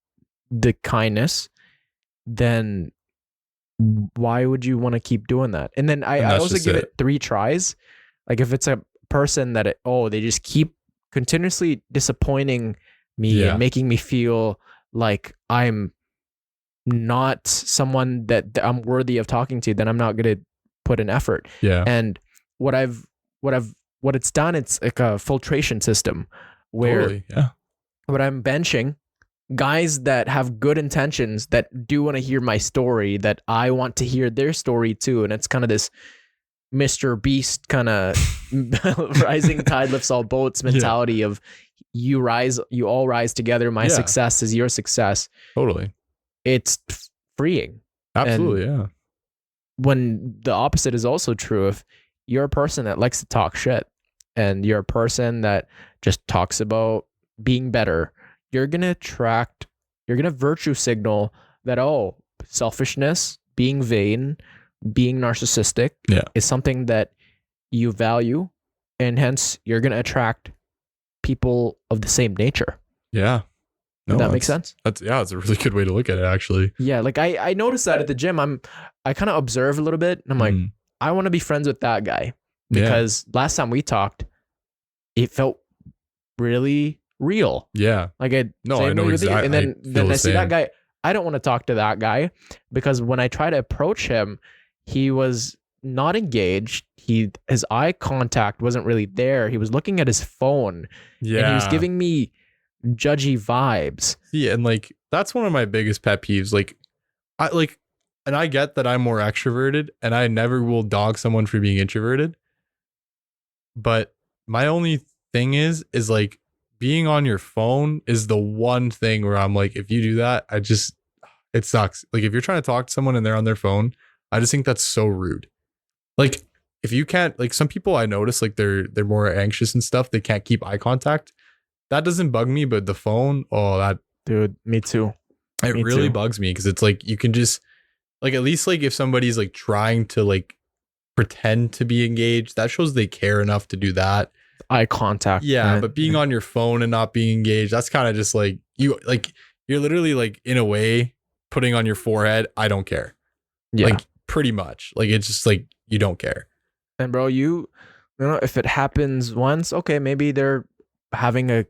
the kindness, then why would you want to keep doing that? And then I also give it 3 tries. Like if it's a person that they just keep continuously disappointing me and making me feel like I'm not someone that I'm worthy of talking to, then I'm not going to put an effort. Yeah. And what it's done, it's like a filtration system where when I'm benching guys that have good intentions that do want to hear my story, that I want to hear their story too. And it's kind of this Mr. Beast kind of rising tide lifts all boats mentality of you all rise together. My success is your success. Totally. It's freeing. Absolutely. And when the opposite is also true, if you're a person that likes to talk shit and you're a person that just talks about being better, you're going to virtue signal that, oh, selfishness, being vain, being narcissistic is something that you value. And hence you're going to attract people of the same nature. Yeah. No, that makes sense? It's a really good way to look at it, actually. Yeah. Like I noticed that at the gym, I kind of observe a little bit and I'm like, I want to be friends with that guy because last time we talked, it felt really real. Yeah. Like I know exactly. And then I see that guy. I don't want to talk to that guy because when I try to approach him, he was not engaged. His eye contact wasn't really there. He was looking at his phone. Yeah. And he was giving me judgy vibes. Yeah, and like that's one of my biggest pet peeves. Like I get that I'm more extroverted and I never will dog someone for being introverted. But my only thing is like being on your phone is the one thing where I'm like, if you do that, it sucks. Like if you're trying to talk to someone and they're on their phone, I just think that's so rude. Like if you can't, like some people I notice, like they're more anxious and stuff. They can't keep eye contact. That doesn't bug me, but the phone, dude, me too. It really bugs me because it's like you can just like at least like if somebody's like trying to like pretend to be engaged, that shows they care enough to do that. Eye contact. Yeah, but being on your phone and not being engaged, that's kind of just like you're literally like in a way putting on your forehead, I don't care. Yeah. Like pretty much. Like it's just like you don't care. And bro, you know, if it happens once, okay, maybe they're having a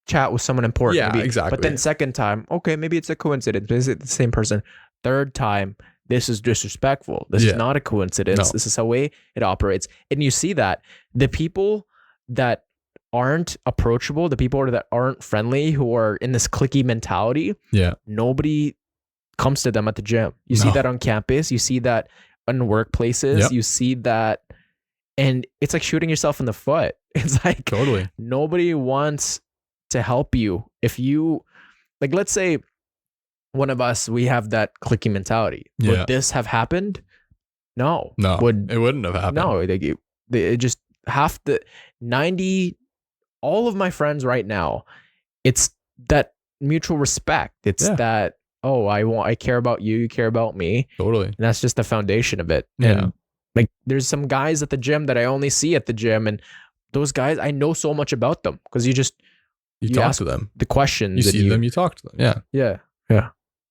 chat with someone important. Yeah, maybe. Exactly. But then second time, okay, maybe it's a coincidence. Is it the same person? Third time, this is disrespectful. This is not a coincidence. No. This is the way it operates. And you see that the people that aren't approachable, the people that aren't friendly, who are in this cliquey mentality, nobody comes to them at the gym. You see that on campus. You see that in workplaces. You see that, and it's like shooting yourself in the foot. It's like totally nobody wants to help you. If you, like, let's say one of us, we have that cliquey mentality. Would this have happened? No. It wouldn't have happened. No, they just have to 90, all of my friends right now, it's that mutual respect. It's that, oh, I care about you, you care about me. Totally. And that's just the foundation of it. Yeah. And like there's some guys at the gym that I only see at the gym, and those guys, I know so much about them because you talk to them, the questions, you see them, you talk to them. Yeah.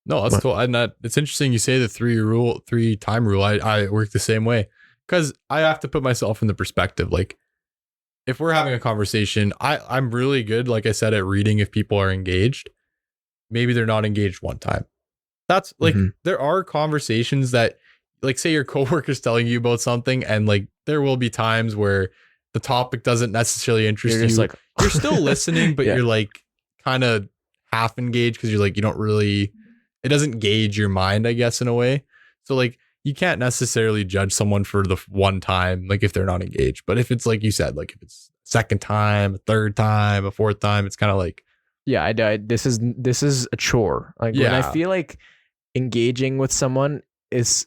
No, that's cool. It's interesting you say the 3 time rule. I work the same way because I have to put myself in the perspective. Like if we're having a conversation, I'm really good, like I said, at reading if people are engaged. Maybe they're not engaged one time. That's like there are conversations that, like, say your coworker's telling you about something, and like there will be times where the topic doesn't necessarily interest you. Like, you're still listening, but you're like kind of half engaged because you're like, you don't really, it doesn't gauge your mind, I guess, in a way. So like you can't necessarily judge someone for the one time, like if they're not engaged. But if it's like you said, like if it's second time, a third time, a fourth time, it's kind of like, this is a chore. Like when I feel like engaging with someone is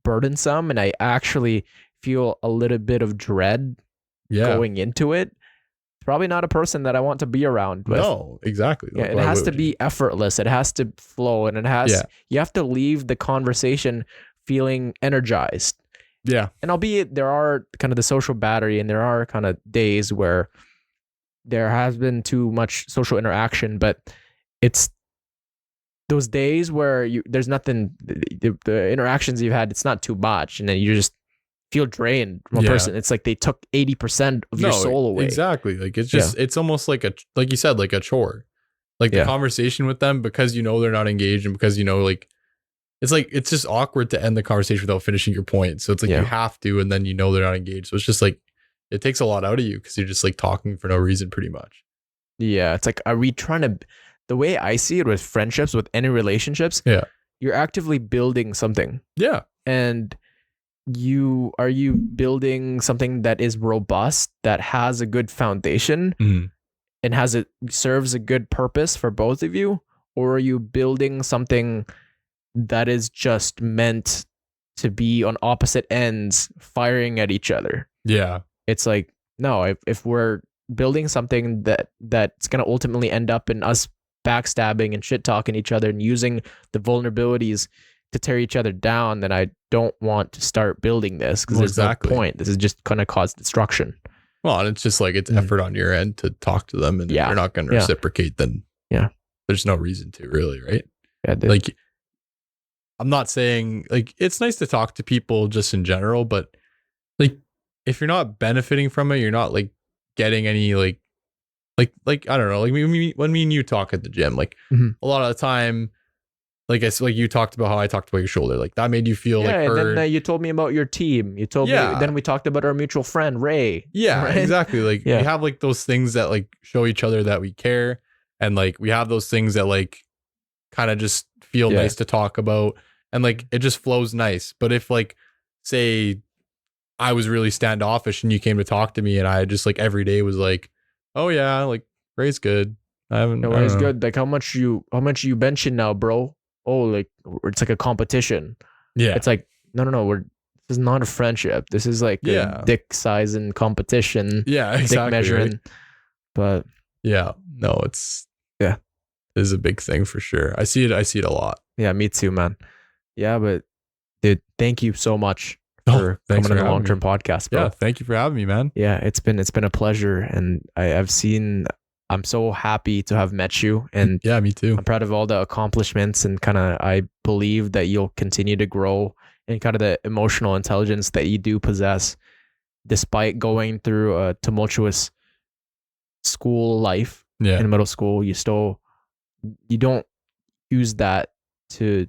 burdensome and I actually feel a little bit of dread going into it, it's probably not a person that I want to be around with. No, exactly. Yeah, it has to be effortless. It has to flow, and you have to leave the conversation feeling energized. Yeah. And albeit there are kind of the social battery, and there are kind of days where there has been too much social interaction, but it's those days where there's nothing, the interactions you've had, it's not too much, and then you just feel drained from a person. It's like they took 80% of your soul away. Exactly. Like it's just, it's almost like like you said, like a chore. Like the conversation with them, because you know they're not engaged, and because you know, like it's just awkward to end the conversation without finishing your point. So it's like you have to, and then you know they're not engaged. So it's just like it takes a lot out of you because you're just like talking for no reason, pretty much. Yeah, it's like, are we trying to? the way I see it with friendships, with any relationships, you're actively building something. Yeah. And are you building something that is robust, that has a good foundation and serves a good purpose for both of you? Or are you building something that is just meant to be on opposite ends, firing at each other? Yeah. It's like, no, if we're building something that's going to ultimately end up in us backstabbing and shit talking each other and using the vulnerabilities to tear each other down, then I don't want to start building this, because there's no point. This is just going to cause destruction. Well, and it's just like, it's effort on your end to talk to them, and if you're not going to reciprocate, then there's no reason to, really, right? Yeah, like, I'm not saying, like, it's nice to talk to people just in general, but like, if you're not benefiting from it, you're not like getting any like I don't know, like when me and you talk at the gym, like a lot of the time, like you talked about how I talked about your shoulder, like that made you feel like heard. And then you told me about your team. You told me. Then we talked about our mutual friend Ray. Yeah, right? Exactly. Like we have like those things that like show each other that we care, and like we have those things that like kind of just feel nice to talk about, and like it just flows nice. But if like, say, I was really standoffish and you came to talk to me, and I just like every day was like, oh yeah, like Ray's good. Ray's good. Like how much you benching now, bro? Oh, like it's like a competition. Yeah. It's like no. This is not a friendship. This is like a dick size and competition. Yeah, exactly. Dick measuring. Right? But no, it is a big thing for sure. I see it a lot. Yeah, me too, man. Yeah, but dude, thank you so much for coming on the long-term podcast, bro. Yeah, thank you for having me, man. Yeah, it's been a pleasure, and I'm so happy to have met you, and yeah, me too. I'm proud of all the accomplishments, and kind of I believe that you'll continue to grow in kind of the emotional intelligence that you do possess, despite going through a tumultuous school life in middle school. You don't use that to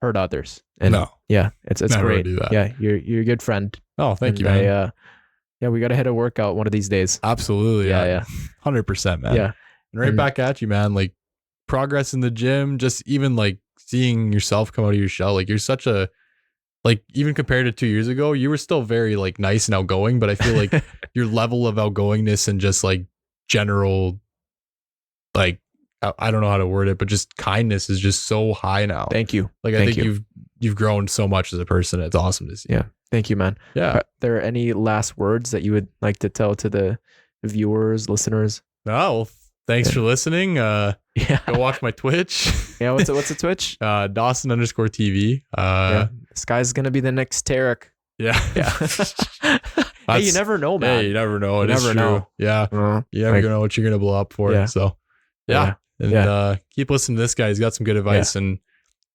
hurt others. And it's never great. Yeah, you're a good friend. Oh, thank you, man. We gotta hit a workout one of these days. Absolutely. Yeah. 100%, man. Yeah. And right back at you, man. Like progress in the gym, just even like seeing yourself come out of your shell. Like you're such a, like even compared to 2 years ago, you were still very like nice and outgoing, but I feel like your level of outgoingness and just like general, like, I don't know how to word it, but just kindness is just so high now. Thank you. Like I think you've grown so much as a person. It's awesome to see. Yeah. Thank you, man. Yeah. Are there any last words that you would like to tell to the viewers, listeners? Oh, well, thanks for listening. Go watch my Twitch. Yeah. What's the Twitch? Dawson_TV. This guy's going to be the next Tarek. Yeah. Hey, you never know, man. Hey, you never know. It is true. Yeah. You never know what you're going to blow up for. So and keep listening to this guy. He's got some good advice, and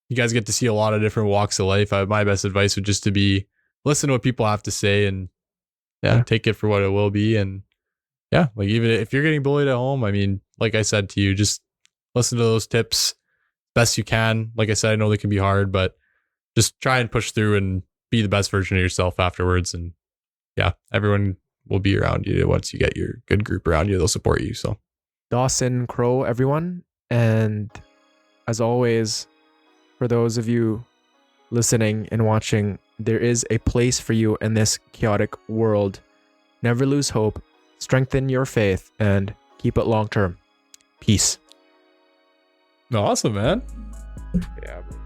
you guys get to see a lot of different walks of life. My best advice would just to be listen to what people have to say, and take it for what it will be. And like even if you're getting bullied at home, I mean, like I said to you, just listen to those tips best you can. Like I said, I know they can be hard, but just try and push through and be the best version of yourself afterwards. And everyone will be around you. Once you get your good group around you, they'll support you. So Dawson Crowe, everyone. And as always, for those of you listening and watching, there is a place for you in this chaotic world. Never lose hope, strengthen your faith, and keep it long term. Peace. Awesome, man. Yeah, bro.